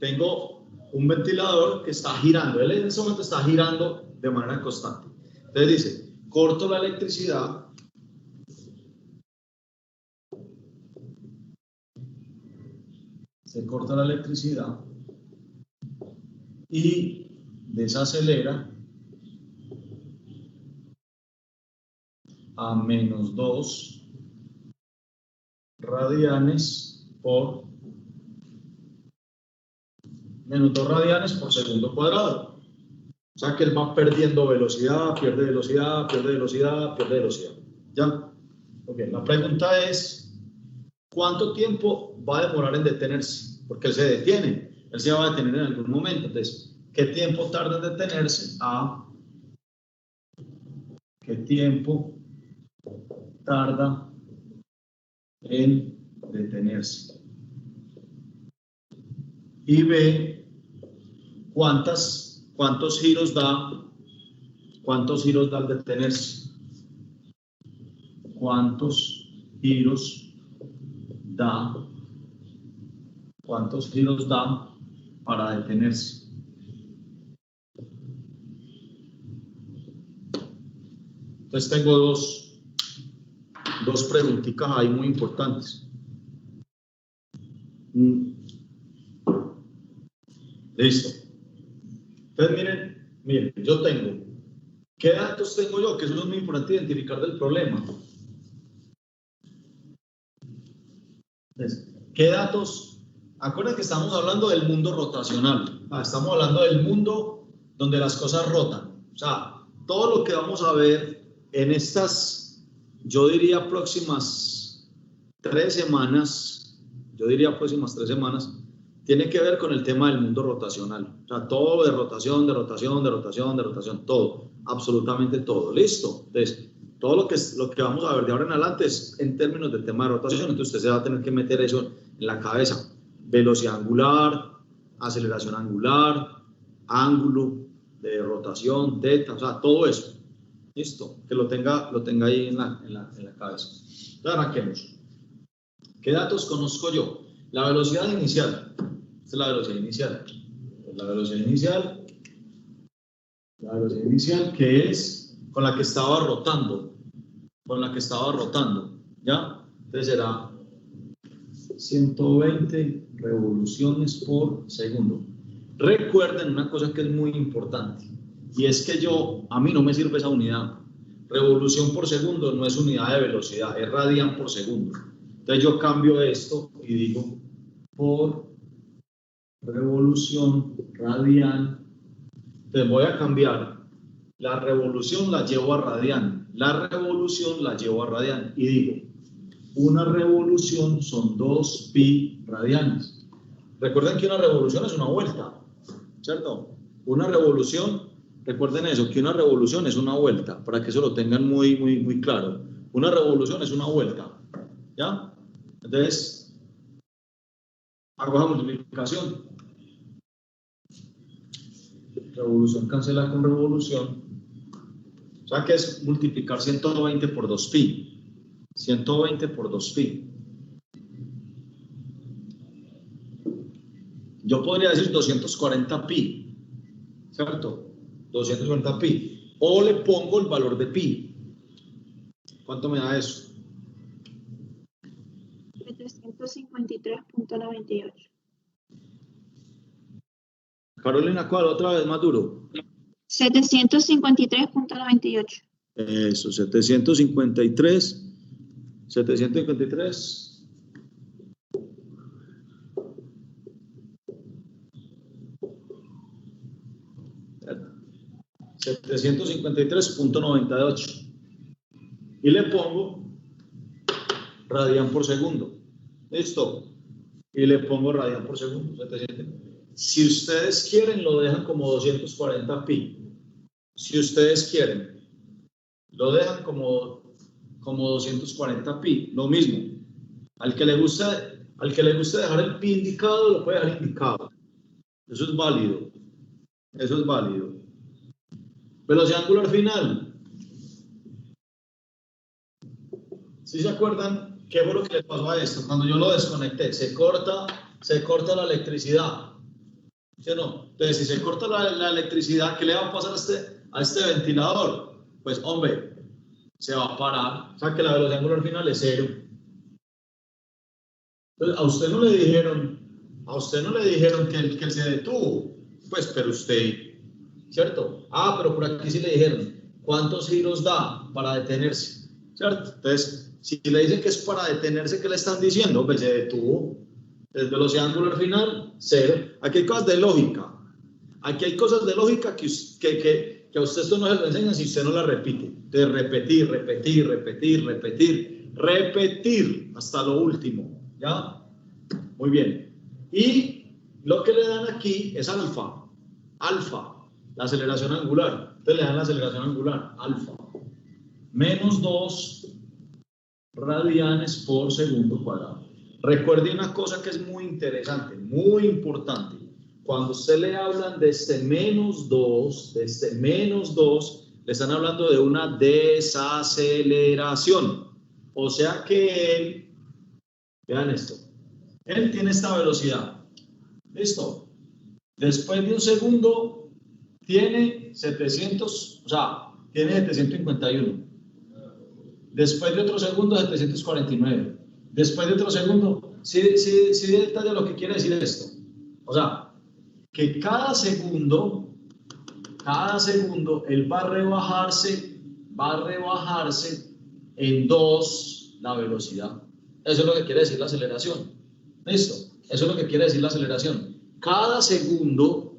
tengo un ventilador que está girando. Él en ese momento está girando de manera constante. Entonces dice, corto la electricidad. Se corta la electricidad y desacelera a -2 radianes por segundo cuadrado. O sea que él va perdiendo velocidad, pierde velocidad. ¿Ya? Ok, la pregunta es, ¿cuánto tiempo va a demorar en detenerse? Porque él se detiene, él se va a detener en algún momento. Entonces, ¿qué tiempo tarda en detenerse? ¿Qué tiempo tarda en detenerse? Y B, ¿cuántos giros da al detenerse? ¿Cuántos giros da para detenerse? Entonces tengo dos preguntitas ahí muy importantes. Listo. Entonces miren, yo tengo, ¿qué datos tengo yo? Que eso es muy importante identificar del problema. Entonces, ¿qué datos? Acuérdense que estamos hablando del mundo rotacional. Estamos hablando del mundo donde las cosas rotan. O sea, todo lo que vamos a ver en estas, yo diría próximas 3 semanas, tiene que ver con el tema del mundo rotacional. O sea, todo de rotación, todo, absolutamente todo. ¿Listo? Entonces, todo lo que vamos a ver de ahora en adelante es en términos del tema de rotación. Entonces, usted se va a tener que meter eso en la cabeza. Velocidad angular, aceleración angular, ángulo de rotación, teta, o sea, todo eso. ¿Listo? Que lo tenga ahí en la cabeza. Entonces, arranquemos. ¿Qué datos conozco yo? La velocidad inicial. Esta es la velocidad inicial. La velocidad inicial que es con la que estaba rotando. ¿Ya? Entonces será 120 revoluciones por segundo. Recuerden una cosa que es muy importante, y es que a mí no me sirve esa unidad. Revolución por segundo no es unidad de velocidad, es radian por segundo. Entonces yo cambio esto y digo por revolución radian. Entonces voy a cambiar la revolución, la llevo a radian, la revolución la llevo a radian y digo, una revolución son 2pi radianes. Recuerden que una revolución es una vuelta, ¿cierto? Una revolución, recuerden eso, que una revolución es una vuelta, para que eso lo tengan muy claro. Una revolución es una vuelta, ¿ya? Entonces, hago la multiplicación. Revolución cancela con revolución. O sea que es multiplicar 120 por 2pi. 120 por 2pi. Yo podría decir 240pi, ¿cierto? 240pi. O le pongo el valor de pi. ¿Cuánto me da eso? 753.98. Carolina, ¿cuál? Otra vez más duro. 753.98. Eso, 753. 753. 753.98 y le pongo radian por segundo. ¿Listo? Y le pongo radian por segundo. 700. Si ustedes quieren, lo dejan como 240pi. Si ustedes quieren, lo dejan como 240pi. Lo mismo. Al que le guste dejar el pi indicado, lo puede dejar indicado. Eso es válido. Eso es válido. Velocidad angular final. ¿Sí se acuerdan qué fue lo que le pasó a esto? Cuando yo lo desconecté, se corta la electricidad. ¿Sí o no? Entonces, si se corta la electricidad, ¿qué le va a pasar a este ventilador? Pues, hombre, se va a parar. O sea, que la velocidad angular final es 0. Entonces, a usted no le dijeron que él se detuvo. Pues, pero usted, ¿cierto? Ah, pero por aquí sí le dijeron, ¿cuántos giros da para detenerse? ¿Cierto? Entonces, si le dicen que es para detenerse, ¿qué le están diciendo? Pues se detuvo. Entonces, velocidad angular final, 0. Aquí hay cosas de lógica. Aquí hay cosas de lógica que a usted esto no se lo enseñan si usted no la repite. Entonces, repetir hasta lo último. ¿Ya? Muy bien. Y lo que le dan aquí es alfa. Alfa, la aceleración angular. Entonces le dan la aceleración angular, alfa. Menos 2 radianes por segundo cuadrado. Recuerde una cosa que es muy interesante, muy importante. Cuando usted le hablan de este menos 2, le están hablando de una desaceleración. O sea que él, vean esto, él tiene esta velocidad. ¿Listo? Después de un segundo tiene 700, o sea, tiene 751. Después de otro segundo, 749. Después de otro segundo, sí detalla lo que quiere decir esto. O sea, que cada segundo, él va a rebajarse en 2 la velocidad. Eso es lo que quiere decir la aceleración. ¿Listo? Eso es lo que quiere decir la aceleración. Cada segundo,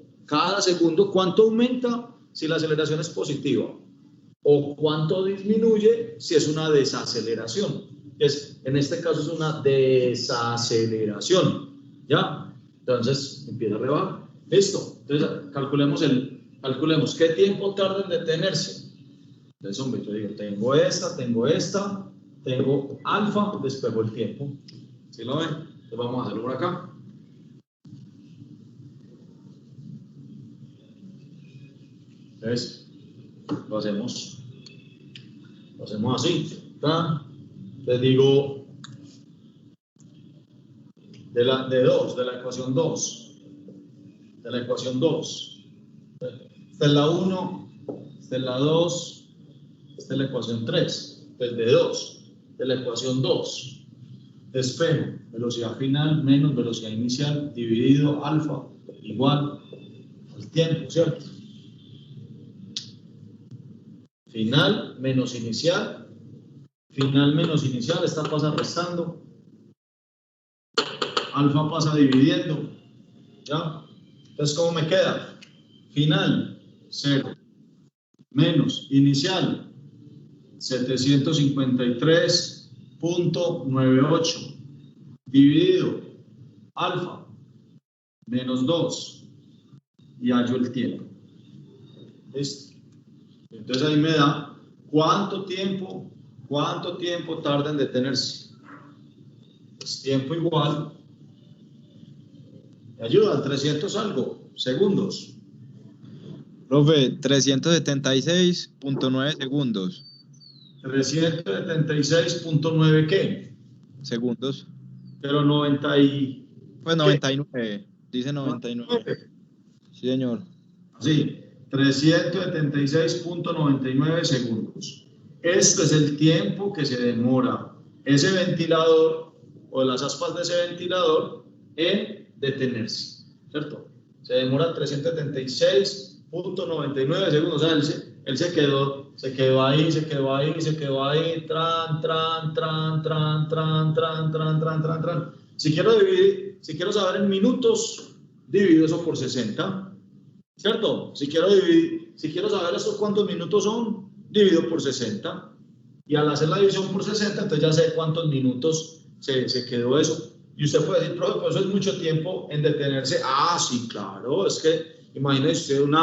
¿cuánto aumenta si la aceleración es positiva? ¿O cuánto disminuye si es una desaceleración? En este caso es una desaceleración. ¿Ya? Entonces empieza a rebajar. Listo. Entonces calculemos qué tiempo tarda en detenerse. Entonces, hombre, yo digo, tengo alfa, despejo el tiempo. ¿Sí lo ven? Entonces vamos a hacerlo por acá. Entonces, lo hacemos así. ¿Tá? Les digo, de la ecuación 2. Esta es la 1, esta es la 2, esta es la ecuación 3. Entonces, de la ecuación 2. despejo, velocidad final menos velocidad inicial dividido alfa igual al tiempo, ¿cierto? Final menos inicial, esta pasa restando, alfa pasa dividiendo, ¿ya? Entonces, ¿cómo me queda? Final, 0, menos inicial, 753.98, dividido alfa, menos 2, y hallo el tiempo. ¿Listo? Entonces ahí me da cuánto tiempo tarda en detenerse. Pues tiempo igual, me ayuda, 300 algo, segundos. Profe, 376.9 segundos. 376.9 ¿qué? Segundos. Pero 90 y... Pues ¿qué? 99. Dice 99. Sí, señor. Así, 376.99 segundos. Este es el tiempo que se demora ese ventilador o las aspas de ese ventilador en detenerse, ¿cierto? Se demora 376.99 segundos. O sea, él se quedó ahí, tran. Si quiero saber en minutos, divido eso por 60. ¿Cierto? Si quiero saber estos cuántos minutos son, divido por 60. Y al hacer la división por 60, entonces ya sé cuántos minutos se quedó eso. Y usted puede decir, profe, pues eso es mucho tiempo en detenerse. Ah, sí, claro, es que imagínese usted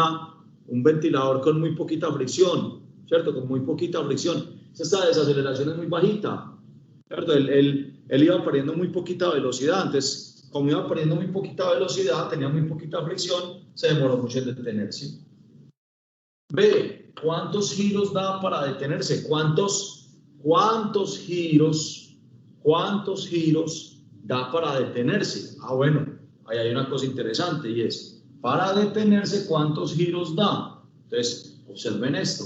un ventilador con muy poquita fricción, ¿cierto? Con muy poquita fricción. Esta desaceleración es muy bajita, ¿cierto? Él iba perdiendo muy poquita velocidad, entonces como iba perdiendo muy poquita velocidad, tenía muy poquita fricción, se demoró mucho en detenerse. B, ¿cuántos giros da para detenerse? ¿Cuántos giros da para detenerse? Ah, bueno, ahí hay una cosa interesante y es, para detenerse, ¿cuántos giros da? Entonces, observen esto.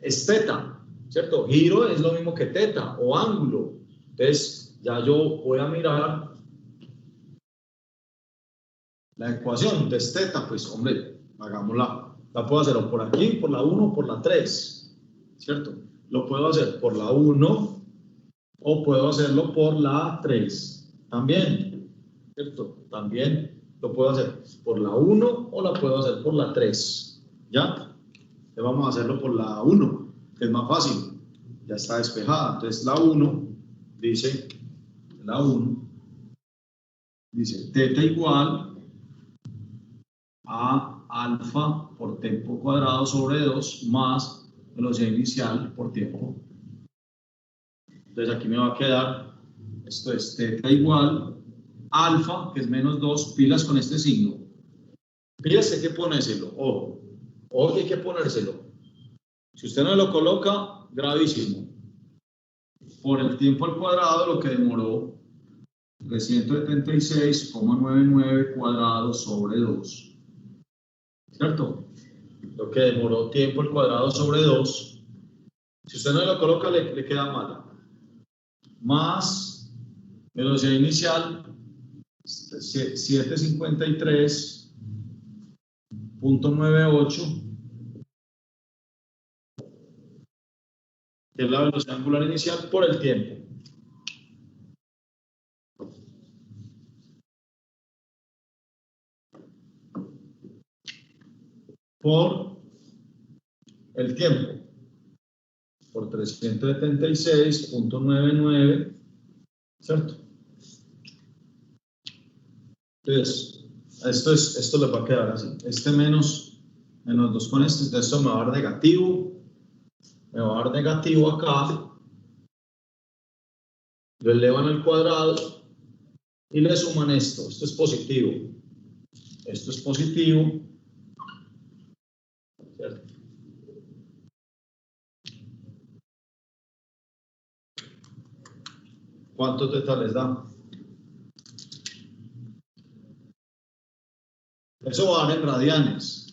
Es teta, ¿cierto? Giro es lo mismo que teta o ángulo. Entonces, ya yo voy a mirar la ecuación de teta, pues, hombre, hagámosla. La puedo hacer o por aquí, por la 1 o por la 3, ¿cierto? Lo puedo hacer por la 1 o puedo hacerlo por la 3. También, ¿cierto? También lo puedo hacer por la 1 o la puedo hacer por la 3. ¿Ya? Entonces vamos a hacerlo por la 1, que es más fácil. Ya está despejada. Entonces la 1 dice, teta igual a alfa por tiempo cuadrado sobre 2 más velocidad inicial por tiempo. Entonces aquí me va a quedar, esto es teta igual alfa, que es menos 2, pilas con este signo. Pilas que hay que ponérselo, ojo que hay que ponérselo. Si usted no lo coloca, gravísimo. Por el tiempo al cuadrado, lo que demoró 376,99 cuadrados sobre 2. ¿Cierto? Lo que demoró tiempo al cuadrado sobre 2. Si usted no lo coloca, le queda mal. Más velocidad inicial, 753.98, que es la velocidad angular inicial por el tiempo. Por el tiempo. Por 376.99, ¿cierto? Entonces, esto le va a quedar así. Este menos 2 con este, entonces esto me va a dar negativo. Me va a dar negativo acá. Lo elevan al cuadrado y le suman esto. Esto es positivo. Esto es positivo. ¿Cierto? ¿Cuánto teta les da? Eso va a dar en radianes.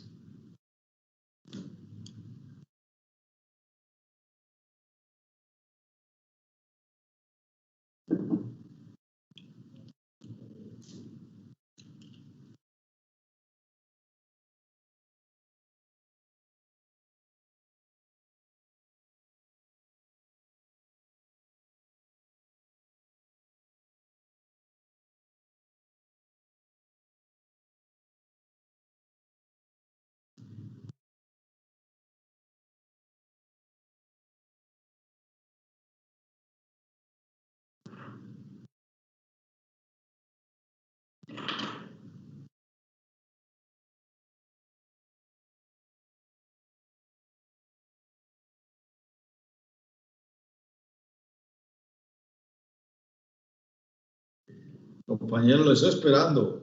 Compañero, lo estoy esperando.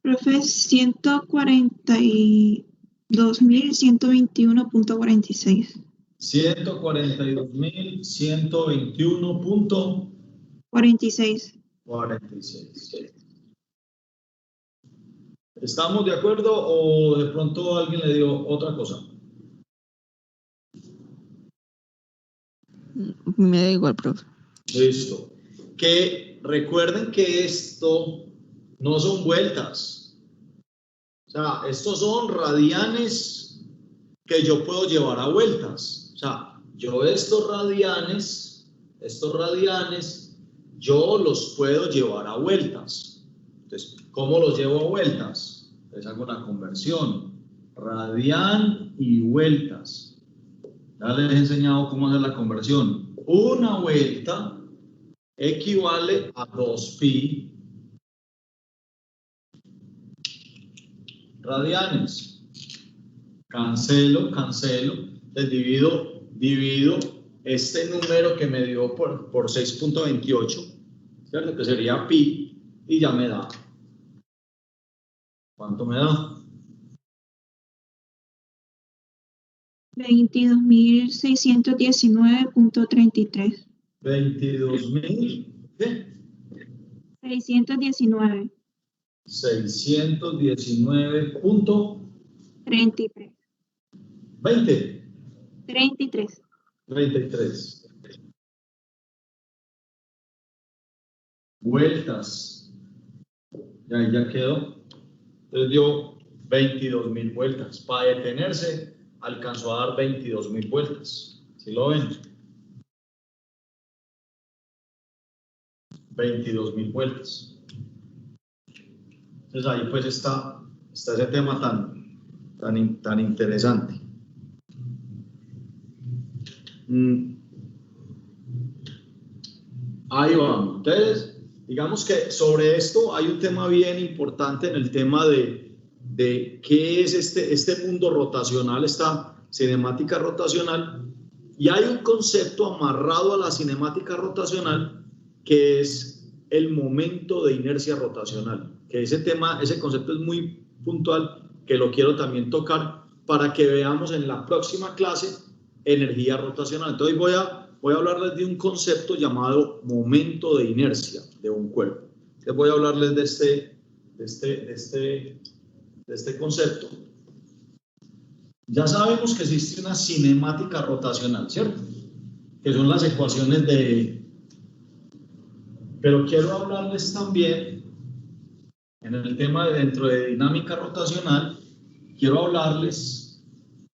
Profe, 142.121.46. 142.121.46. 46. ¿Estamos de acuerdo o de pronto alguien le dio otra cosa? Me da igual, profe. Listo. Que recuerden que esto no son vueltas. O sea, estos son radianes que yo puedo llevar a vueltas. O sea, yo estos radianes, yo los puedo llevar a vueltas. Entonces, ¿cómo los llevo a vueltas? Entonces hago la conversión. Radian y vueltas. Ya les he enseñado cómo hacer la conversión. Una vuelta equivale a 2pi radianes. Cancelo. Les divido este número que me dio por 6.28, ¿cierto? Que sería pi, y ya me da. ¿Cuánto me da? 22.619.33. 22.000, ¿qué? 619. 619.20. 33. 33. Vueltas. Ya quedó. Entonces dio 22.000 vueltas. Para detenerse, alcanzó a dar 22.000 vueltas. ¿Sí lo ven? 22.000 vueltas. Entonces ahí pues está ese tema tan interesante. Ahí vamos. Entonces, digamos que sobre esto hay un tema bien importante en el tema de qué es este mundo rotacional, esta cinemática rotacional, y hay un concepto amarrado a la cinemática rotacional que es el momento de inercia rotacional, que ese concepto es muy puntual, que lo quiero también tocar para que veamos en la próxima clase energía rotacional. Entonces voy a hablarles de un concepto llamado momento de inercia de un cuerpo. Entonces voy a hablarles de este concepto. Ya sabemos que existe una cinemática rotacional, ¿cierto? Que son las ecuaciones pero quiero hablarles también en el tema dentro de dinámica rotacional, quiero hablarles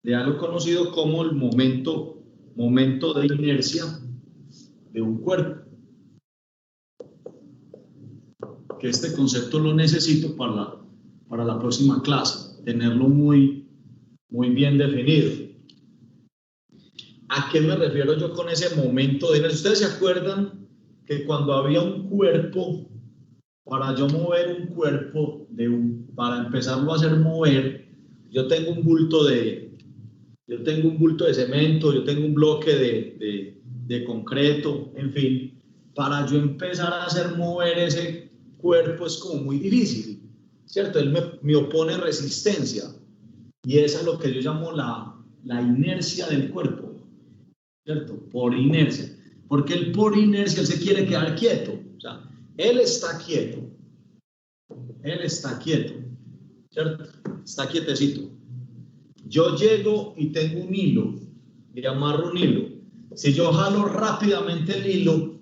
de algo conocido como el momento de inercia de un cuerpo. Que este concepto lo necesito para la próxima clase, tenerlo muy bien definido. ¿A qué me refiero yo con ese momento de inercia? ¿Ustedes se acuerdan que cuando había un cuerpo, para yo mover un cuerpo, para empezarlo a hacer mover, yo tengo un bulto de cemento, yo tengo un bloque de concreto, en fin, para yo empezar a hacer mover ese cuerpo es como muy difícil, ¿cierto? Él me opone resistencia, y esa es lo que yo llamo la inercia del cuerpo, ¿cierto? Por inercia, porque él por inercia él se quiere quedar quieto, o sea, él está quieto, ¿cierto? Está quietecito. Yo llego y tengo un hilo, y amarro un hilo. Si yo jalo rápidamente el hilo,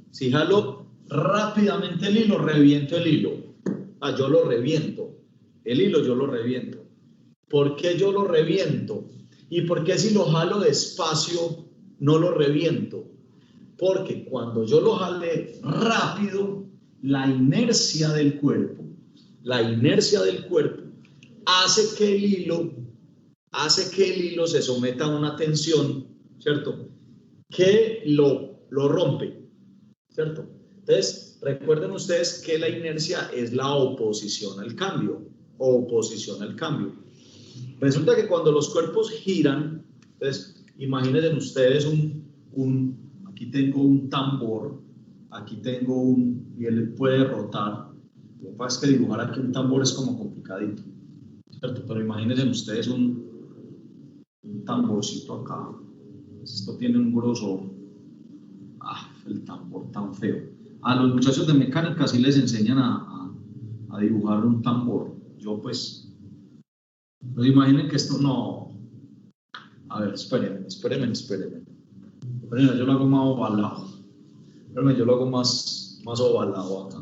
reviento el hilo. Yo lo reviento. El hilo yo lo reviento. ¿Por qué yo lo reviento? ¿Y por qué si lo jalo despacio no lo reviento? Porque cuando yo lo jale rápido, la inercia del cuerpo hace que el hilo se someta a una tensión, ¿cierto? Que lo rompe, ¿cierto? Entonces, recuerden ustedes que la inercia es la oposición al cambio. Oposición al cambio. Resulta que cuando los cuerpos giran, entonces, imagínense ustedes aquí tengo un tambor, aquí tengo y él puede rotar. Lo que pasa es que dibujar aquí un tambor es como complicadito, ¿cierto? Pero imagínense ustedes un tamborcito acá. Esto tiene un grosor. El tambor tan feo. A los muchachos de mecánica sí les enseñan a dibujar un tambor. Yo pues imaginen que esto no. A ver, espérenme. Yo lo hago más ovalado. Yo lo hago más ovalado acá.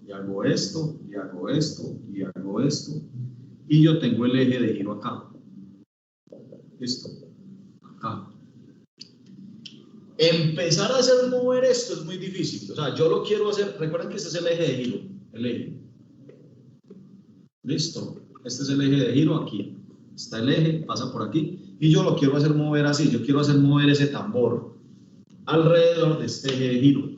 Y hago esto, y hago esto, y hago esto. Y yo tengo el eje de giro acá. Listo. Acá. Empezar a hacer mover esto es muy difícil. O sea, yo lo quiero hacer. Recuerden que este es el eje de giro. El eje. Listo. Este es el eje de giro aquí. Está el eje, pasa por aquí. Y yo lo quiero hacer mover así. Yo quiero hacer mover ese tambor alrededor de este eje de giro.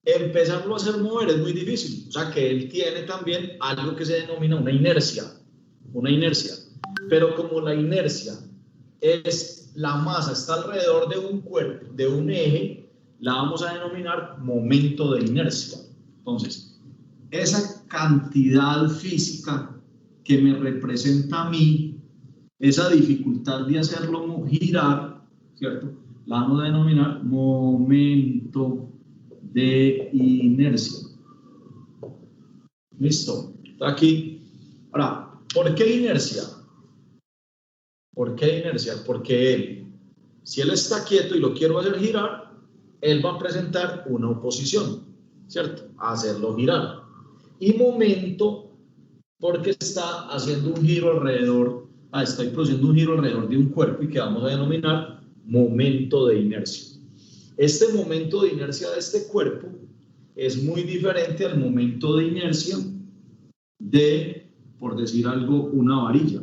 Empezarlo a hacer mover es muy difícil. O sea, que él tiene también algo que se denomina una inercia. Una inercia. Pero como la inercia es la masa, está alrededor de un cuerpo, de un eje, la vamos a denominar momento de inercia. Entonces, esa cantidad física que me representa a mí, esa dificultad de hacerlo girar, ¿cierto? La vamos a denominar momento de inercia. ¿Listo? Aquí. Ahora, ¿por qué inercia? ¿Por qué inercia? Porque si él está quieto y lo quiero hacer girar, él va a presentar una oposición, ¿cierto? A hacerlo girar. Y momento, porque está haciendo un giro alrededor, estoy produciendo un giro alrededor de un cuerpo y que vamos a denominar momento de inercia. Este momento de inercia de este cuerpo es muy diferente al momento de inercia de, por decir algo, una varilla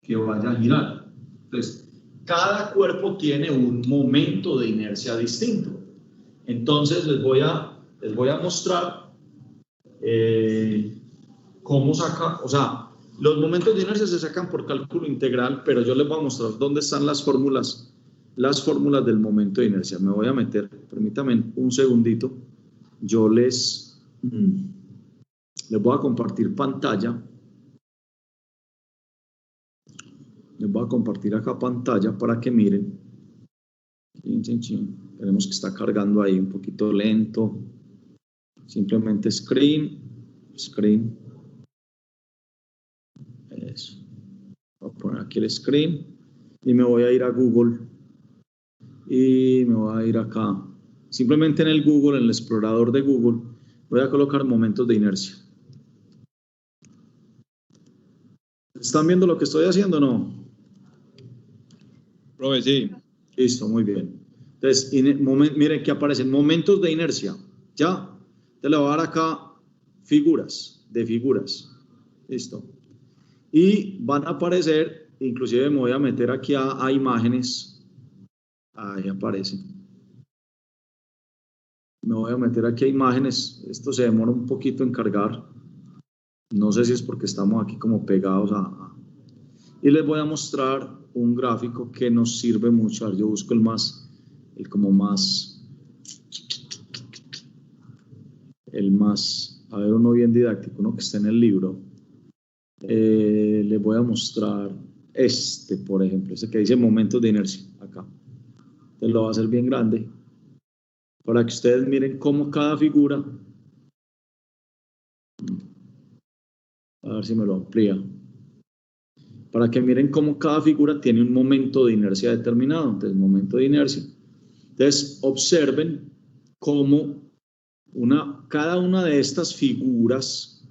que vaya a girar. Entonces, cada cuerpo tiene un momento de inercia distinto. Entonces, les voy a mostrar cómo saca, o sea, los momentos de inercia se sacan por cálculo integral, pero yo les voy a mostrar dónde están las fórmulas del momento de inercia. Me voy a meter, permítanme un segundito, yo les voy a compartir pantalla. Les voy a compartir acá pantalla para que miren. Tenemos que está cargando ahí un poquito lento. Simplemente screen. Eso. Voy a poner aquí el screen y me voy a ir a Google y me voy a ir acá. Simplemente en el Google, en el explorador de Google, voy a colocar momentos de inercia. ¿Están viendo lo que estoy haciendo o no? Profe, sí. Listo, muy bien. Entonces, miren que aparecen momentos de inercia. ¿Ya? Te le voy a dar acá figuras. Listo. Y van a aparecer, inclusive me voy a meter aquí a imágenes. Ahí aparece. Me voy a meter aquí a imágenes. Esto se demora un poquito en cargar. No sé si es porque estamos aquí como pegados y les voy a mostrar un gráfico que nos sirve mucho. Yo busco el más, a ver, uno bien didáctico, uno que esté en el libro. Les voy a mostrar por ejemplo, que dice momentos de inercia, acá. Entonces lo voy a hacer bien grande, para que ustedes miren cómo cada figura, a ver si me lo amplía, para que miren cómo cada figura tiene un momento de inercia determinado. Entonces, momento de inercia. Entonces, observen cómo cada una de estas figuras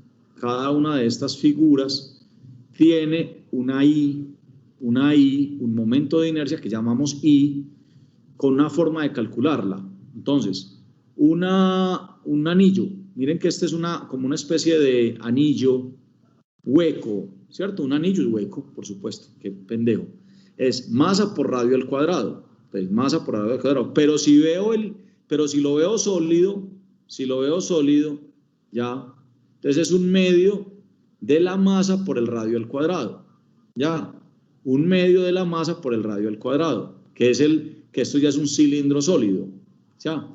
tiene un momento de inercia que llamamos I, con una forma de calcularla. Entonces, un anillo, miren que este es como una especie de anillo hueco, ¿cierto? Un anillo es hueco, por supuesto, qué pendejo. Es masa por radio al cuadrado. Entonces, masa por radio al cuadrado. Pero si veo pero si lo veo sólido, ya, entonces es un medio de la masa por el radio al cuadrado, ya, un medio de la masa por el radio al cuadrado, que esto ya es un cilindro sólido, ya.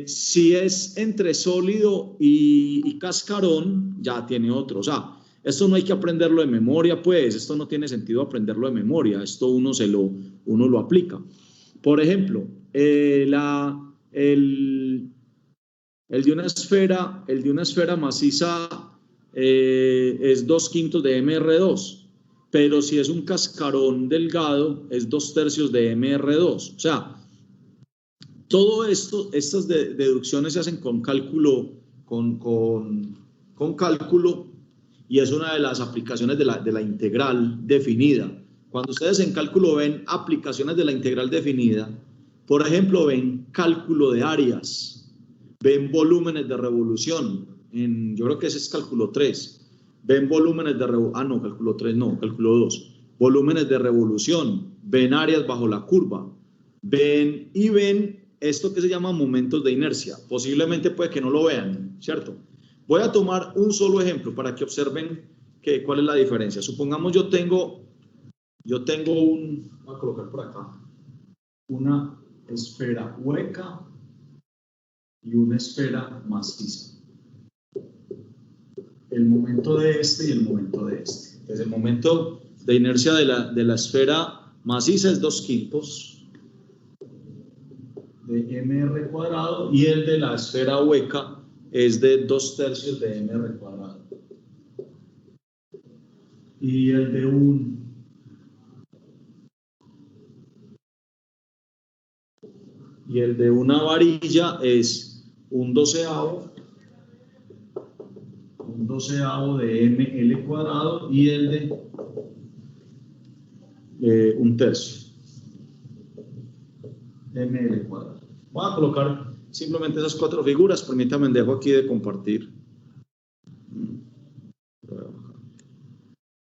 Si es entre sólido y cascarón, ya tiene otro, o sea, esto no hay que aprenderlo de memoria, pues, esto no tiene sentido aprenderlo de memoria, esto uno lo aplica. Por ejemplo, el de una esfera maciza es 2/5 de mR2, pero si es un cascarón delgado es 2/3 de mR2, o sea, todo esto, estas deducciones se hacen con cálculo, con cálculo, y es una de las aplicaciones de la integral definida. Cuando ustedes en cálculo ven aplicaciones de la integral definida, por ejemplo, ven cálculo de áreas, ven volúmenes de revolución, yo creo que ese es cálculo 3, ven volúmenes de revolución, no, cálculo 3 no, cálculo 2, volúmenes de revolución, ven áreas bajo la curva, ven esto que se llama momentos de inercia. Posiblemente puede que no lo vean, ¿cierto? Voy a tomar un solo ejemplo para que observen cuál es la diferencia. Supongamos yo tengo voy a colocar por acá, una esfera hueca y una esfera maciza. El momento de este y el momento de este. Entonces el momento de inercia de la esfera maciza es 2/5 de mr cuadrado y el de la esfera hueca es de 2/3 de mr cuadrado. Y el de una varilla es un doceavo de ml cuadrado y el de 1/3 ml cuadrado. Voy a colocar simplemente esas 4 figuras, permítanme, dejo aquí de compartir.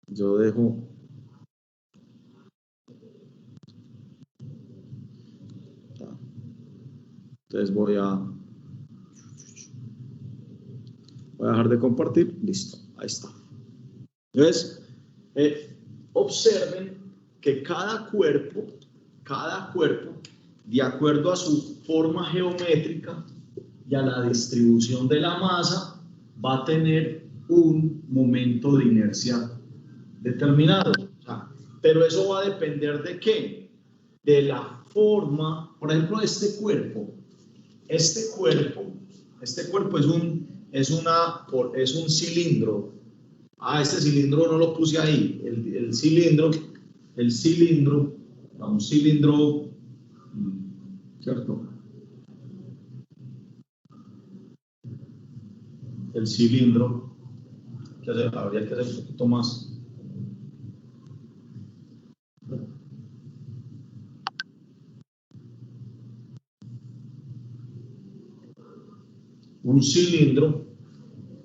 Yo dejo. Entonces voy a dejar de compartir. Listo, ahí está. Entonces, observen que cada cuerpo, de acuerdo a su forma geométrica y a la distribución de la masa, va a tener un momento de inercia determinado. O sea, pero eso va a depender de ¿qué? De la forma. Por ejemplo, este cuerpo es un cilindro. Este cilindro no lo puse ahí. El cilindro, un cilindro, ¿cierto? El cilindro, habría que hacer un poquito más. Un cilindro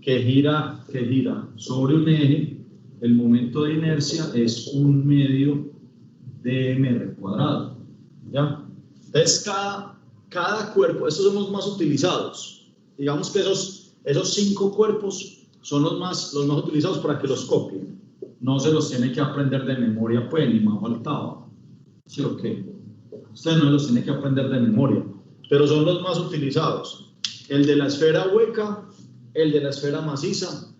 que gira sobre un eje, el momento de inercia es 1/2 de mr cuadrado. ¿Ya? Entonces, cada cuerpo, estos son los más utilizados. Digamos que esos 5 cuerpos son los más utilizados para que los copien. No se los tiene que aprender de memoria, pues, ni más faltaba. ¿Sí o qué? Usted no los tiene que aprender de memoria, pero son los más utilizados. El de la esfera hueca, el de la esfera maciza.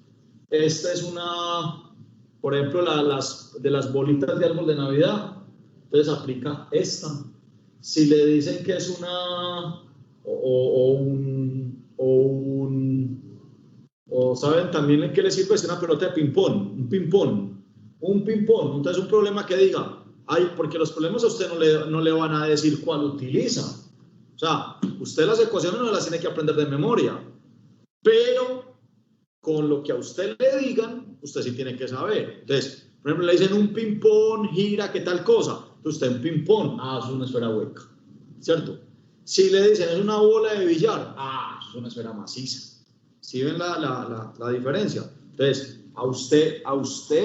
Esta es por ejemplo, de las bolitas de árbol de Navidad. Entonces aplica esta. Si le dicen que es ¿saben también en qué le sirve? Es una pelota de ping-pong, un ping-pong. Entonces un problema que diga, porque los problemas a usted no le van a decir cuál utiliza. O sea, usted las ecuaciones no las tiene que aprender de memoria, pero con lo que a usted le digan, usted sí tiene que saber. Entonces, por ejemplo, le dicen un ping-pong, gira, ¿qué tal cosa? Entonces usted un ping-pong, es una esfera hueca, ¿cierto? Si le dicen es una bola de billar, es una esfera maciza. ¿Sí ven la diferencia? Entonces, usted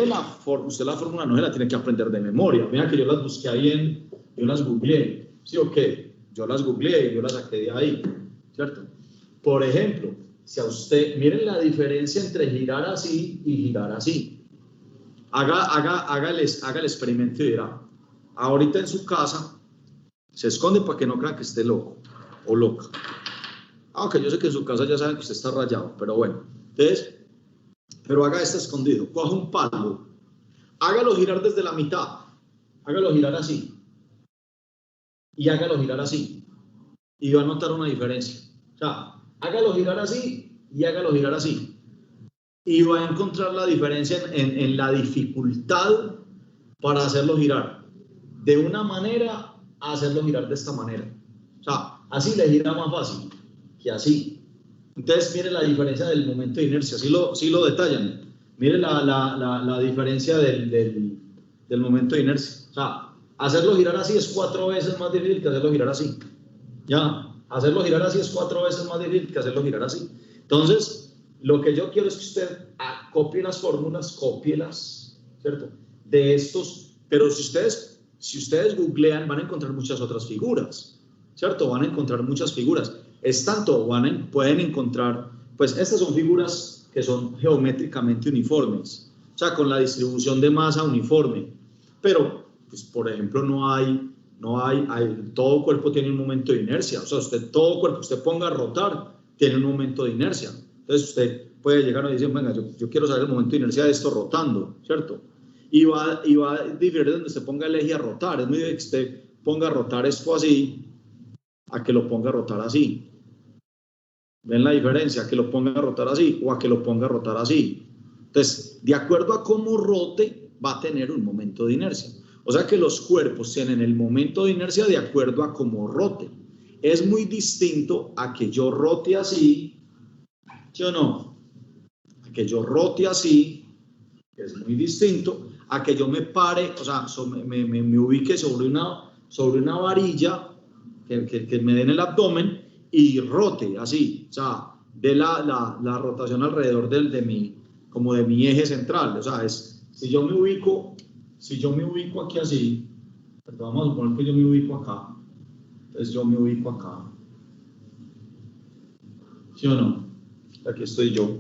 la fórmula no se la tiene que aprender de memoria. Mira que yo las busqué ahí yo las googleé, ¿sí o qué? yo las googleé y yo las saqué de ahí, ¿cierto? Por ejemplo, si a usted, miren la diferencia entre girar así y girar así. Haga el experimento y dirá, ahorita en su casa, se esconde para que no crean que esté loco o loca. Aunque yo sé que en su casa ya saben que usted está rayado, pero bueno. Entonces, pero haga este escondido, coja un palo, hágalo girar desde la mitad, hágalo girar así y hágalo girar así y va a notar una diferencia. O sea, hágalo girar así y hágalo girar así y va a encontrar la diferencia en la dificultad para hacerlo girar de una manera a hacerlo girar de esta manera. O sea, así le gira más fácil que así. Entonces, mire la diferencia del momento de inercia, sí lo detallan. Mire la diferencia del momento de inercia. O sea, hacerlo girar así es 4 veces más difícil que hacerlo girar así. Ya, hacerlo girar así es 4 veces más difícil que hacerlo girar así. Entonces, lo que yo quiero es que usted copie las fórmulas, cópielas, ¿cierto? De estos, pero si ustedes googlean, van a encontrar muchas otras figuras, ¿cierto? Van a encontrar muchas figuras. Es tanto, pueden encontrar, pues estas son figuras que son geométricamente uniformes, o sea, con la distribución de masa uniforme, pero, pues, por ejemplo, todo cuerpo tiene un momento de inercia, o sea, todo cuerpo que usted ponga a rotar tiene un momento de inercia. Entonces usted puede llegar y decir, venga, yo quiero saber el momento de inercia de esto rotando, ¿cierto? Y va a diferir donde usted ponga el eje a rotar. Es muy bien que usted ponga a rotar esto así, a que lo ponga a rotar así. ¿Ven la diferencia? A que lo ponga a rotar así o a que lo ponga a rotar así. Entonces, de acuerdo a cómo rote, va a tener un momento de inercia. O sea que los cuerpos tienen el momento de inercia de acuerdo a cómo rote. Es muy distinto a que yo rote así, ¿sí o no? A que yo rote así, es muy distinto a que yo me pare, o sea, me ubique sobre una varilla que me den el abdomen y rote así, o sea, de la rotación alrededor de mi eje central. O sea, si yo me ubico aquí así, perdón, vamos a suponer que yo me ubico acá, entonces yo me ubico acá, ¿sí o no? Aquí estoy yo.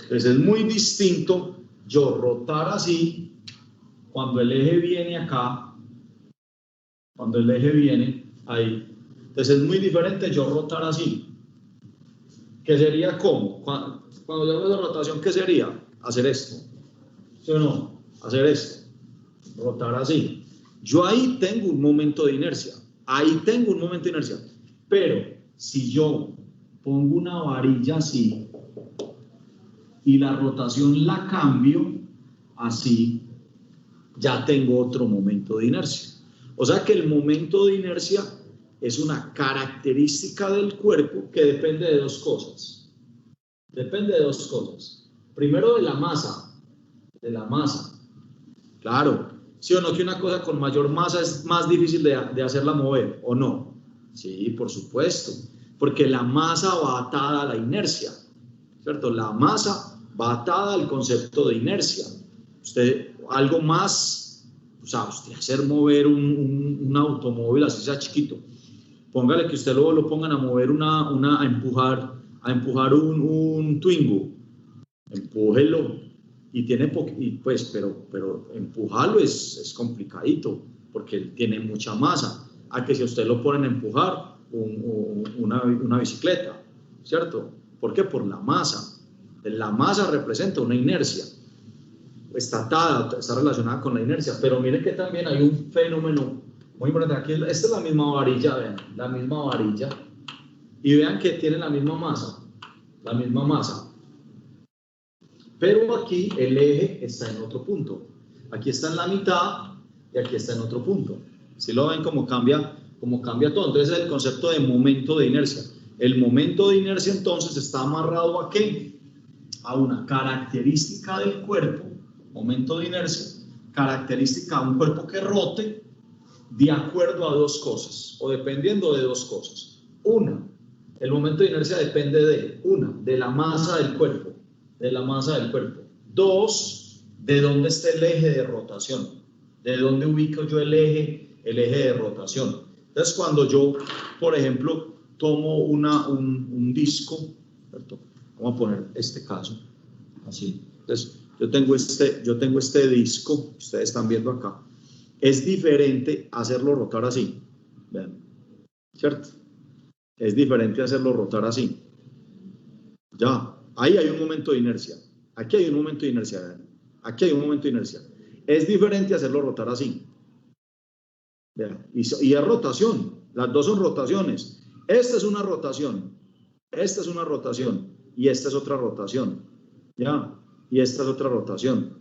Entonces es muy distinto yo rotar así cuando el eje viene acá, cuando el eje viene ahí. Entonces es muy diferente yo rotar así. ¿Qué sería cómo? Cuando yo hago esa rotación, ¿qué sería? Hacer esto. ¿Sí o no? Hacer esto. Rotar así. Yo ahí tengo un momento de inercia. Ahí tengo un momento de inercia. Pero si yo pongo una varilla así y la rotación la cambio así, ya tengo otro momento de inercia. O sea que el momento de inercia es una característica del cuerpo que depende de dos cosas. Depende de dos cosas. Primero de la masa. De la masa. Claro. ¿Sí o no que una cosa con mayor masa es más difícil de hacerla mover? ¿O no? Sí, por supuesto. Porque la masa va atada a la inercia. ¿Cierto? La masa va atada al concepto de inercia. Algo más, o sea, usted hacer mover un automóvil así sea chiquito. Póngale que usted luego lo pongan a mover a empujar un Twingo. Empújelo. Pero empujarlo es complicadito, porque él tiene mucha masa. A que si usted lo ponen a empujar una bicicleta, ¿cierto? ¿Por qué? Por la masa. La masa representa una inercia. Está atada, está relacionada con la inercia. Pero miren que también hay un fenómeno muy importante. Aquí, esta es la misma varilla, vean, la misma varilla. Y vean que tiene la misma masa. La misma masa. Pero aquí el eje está en otro punto. Aquí está en la mitad y aquí está en otro punto. ¿Sí lo ven cómo cambia todo? Entonces es el concepto de momento de inercia. El momento de inercia entonces está amarrado ¿a qué? A una característica del cuerpo, momento de inercia, característica de un cuerpo que rote de acuerdo a dos cosas o dependiendo de dos cosas. Una, el momento de inercia depende de la masa del cuerpo. De la masa del cuerpo. Dos, de dónde está el eje de rotación. De dónde ubico yo el eje de rotación. Entonces, cuando yo, por ejemplo, tomo un disco, ¿cierto? Vamos a poner este caso, así. Entonces, yo tengo este disco, ustedes están viendo acá. Es diferente hacerlo rotar así, vean, ¿cierto? Es diferente hacerlo rotar así. Ya, ahí hay un momento de inercia. Aquí hay un momento de inercia, vean. Aquí hay un momento de inercia. Es diferente hacerlo rotar así. Vean, y es rotación. Las dos son rotaciones. Esta es una rotación. Esta es una rotación. Y esta es otra rotación. Ya. Y esta es otra rotación.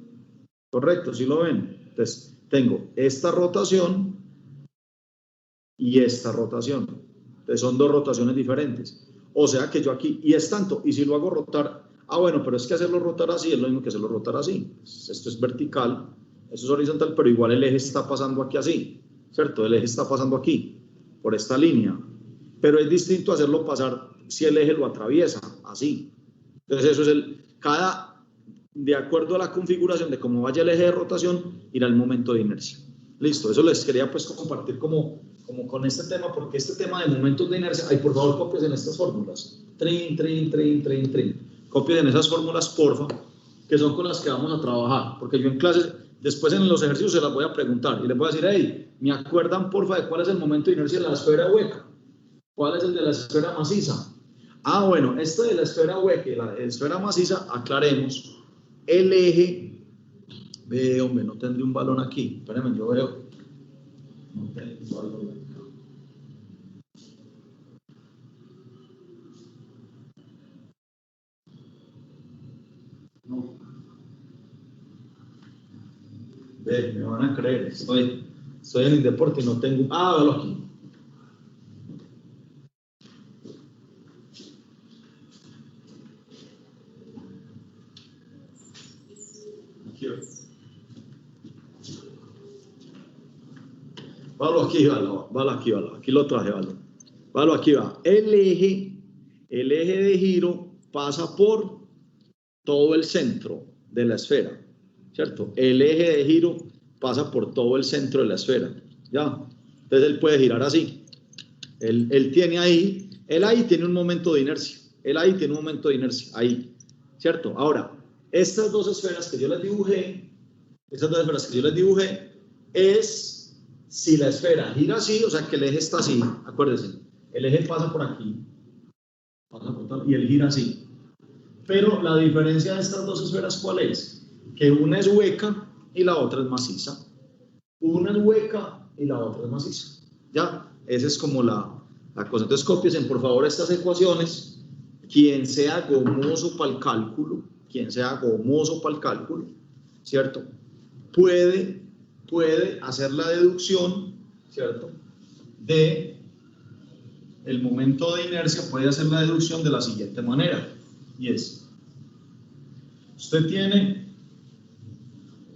Correcto, ¿sí lo ven? Entonces, tengo esta rotación y esta rotación. Entonces, son dos rotaciones diferentes. O sea que yo aquí, y es tanto, y si lo hago rotar, bueno, pero es que hacerlo rotar así es lo mismo que hacerlo rotar así. Esto es vertical, esto es horizontal, pero igual el eje está pasando aquí así, ¿cierto? El eje está pasando aquí, por esta línea. Pero es distinto hacerlo pasar si el eje lo atraviesa, así. Entonces, eso es de acuerdo a la configuración de cómo vaya el eje de rotación, irá el momento de inercia. Listo, eso les quería pues compartir como con este tema, porque este tema de momentos de inercia, por favor, copies en estas fórmulas. Trin. Copies en esas fórmulas, porfa, que son con las que vamos a trabajar, porque yo en clases, después en los ejercicios se las voy a preguntar y les voy a decir, hey, ¿me acuerdan, porfa, de cuál es el momento de inercia de la esfera hueca? ¿Cuál es el de la esfera maciza? Bueno, este de la esfera hueca y la esfera maciza, aclaremos, el eje, hombre, no tendré un balón aquí, espérenme, yo veo, no tengo un balón acá. No. Me van a creer, estoy en el deporte y no tengo, véalo aquí. Aquí lo traje, valo, aquí va. El eje de giro pasa por todo el centro de la esfera, ¿cierto? El eje de giro pasa por todo el centro de la esfera, ¿ya? Entonces él puede girar así. Él tiene ahí, él ahí tiene un momento de inercia, ahí, ¿cierto? Ahora, estas dos esferas que yo les dibujé, es si la esfera gira así, o sea que el eje está así, acuérdense, el eje pasa por aquí, y él gira así. Pero la diferencia de estas dos esferas, ¿cuál es? Que una es hueca y la otra es maciza. Una es hueca y la otra es maciza. ¿Ya? Esa es como la cosa. Entonces, cópiense, por favor, estas ecuaciones. Quien sea gomoso para el cálculo, ¿cierto? Puede hacer la deducción, ¿cierto? De el momento de inercia, puede hacer la deducción de la siguiente manera. Y es, usted tiene,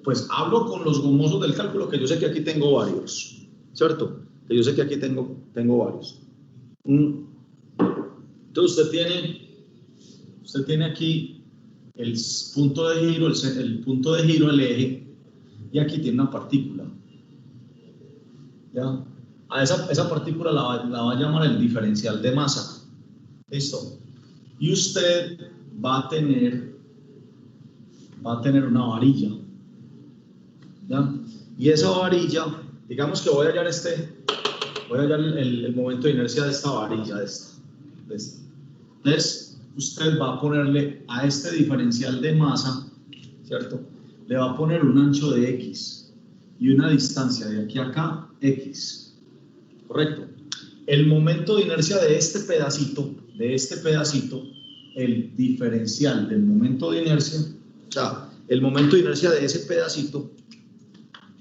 pues hablo con los gomosos del cálculo, que yo sé que aquí tengo varios, ¿cierto? Que yo sé que aquí tengo varios. Entonces usted tiene aquí el punto de giro, el eje, y aquí tiene una partícula. ¿Ya? A esa partícula la va a llamar el diferencial de masa. ¿Listo? Y usted va a tener una varilla, ¿ya? Y esa varilla, digamos que voy a hallar el momento de inercia de esta varilla, de esta. Entonces, usted va a ponerle a este diferencial de masa, ¿cierto? Le va a poner un ancho de X y una distancia de aquí a acá, X. ¿Correcto? El momento de inercia de este pedacito, el diferencial del momento de inercia, o sea, el momento de inercia de ese pedacito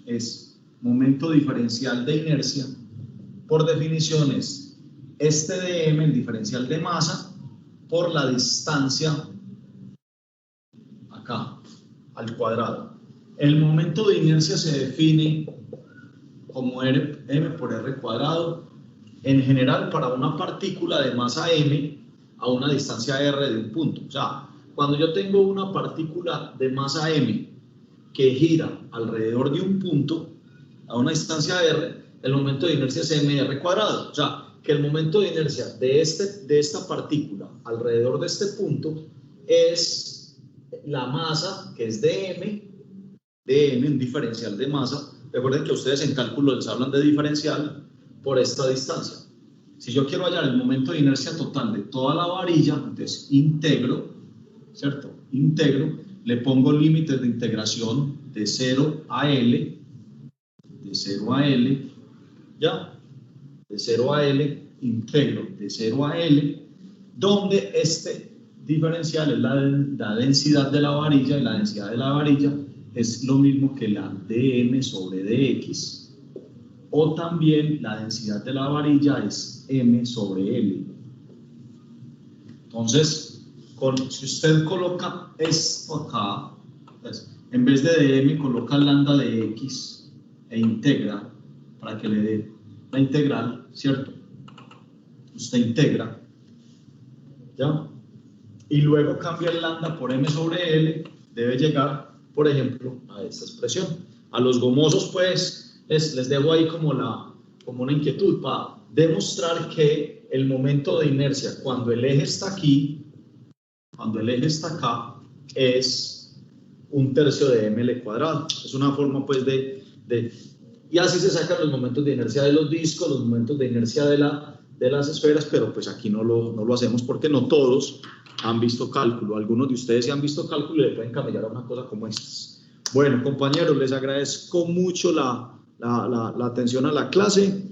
es momento diferencial de inercia, por definición es este de m, el diferencial de masa, por la distancia acá, al cuadrado. El momento de inercia se define como m por r cuadrado, en general para una partícula de masa m a una distancia r de un punto. O sea, cuando yo tengo una partícula de masa m que gira alrededor de un punto a una distancia r, el momento de inercia es mr cuadrado. O sea, que el momento de inercia de esta partícula alrededor de este punto es la masa, que es dm, un diferencial de masa. Recuerden que ustedes en cálculo les hablan de diferencial por esta distancia. Si yo quiero hallar el momento de inercia total de toda la varilla, entonces integro, ¿cierto? Integro, le pongo límites de integración de 0 a L, ¿ya? De 0 a L, integro de 0 a L, donde este diferencial es la densidad de la varilla, y la densidad de la varilla es lo mismo que la dm sobre dx, o también la densidad de la varilla es m sobre L. Entonces, si usted coloca esto acá, pues, en vez de dm coloca lambda de x e integra para que le dé la integral, ¿cierto? Usted integra, ¿ya? Y luego cambia el lambda por m sobre L, debe llegar, por ejemplo, a esta expresión. A los gomosos, pues, les dejo ahí como una inquietud para demostrar que el momento de inercia cuando el eje está aquí, cuando el eje está acá, es 1/3 de ml cuadrado. Es una forma, pues, y así se sacan los momentos de inercia de los discos, los momentos de inercia de las esferas, pero pues aquí no lo hacemos porque no todos han visto cálculo. Algunos de ustedes sí han visto cálculo y le pueden camellar a una cosa como esta. Bueno, compañeros, les agradezco mucho la atención a la clase.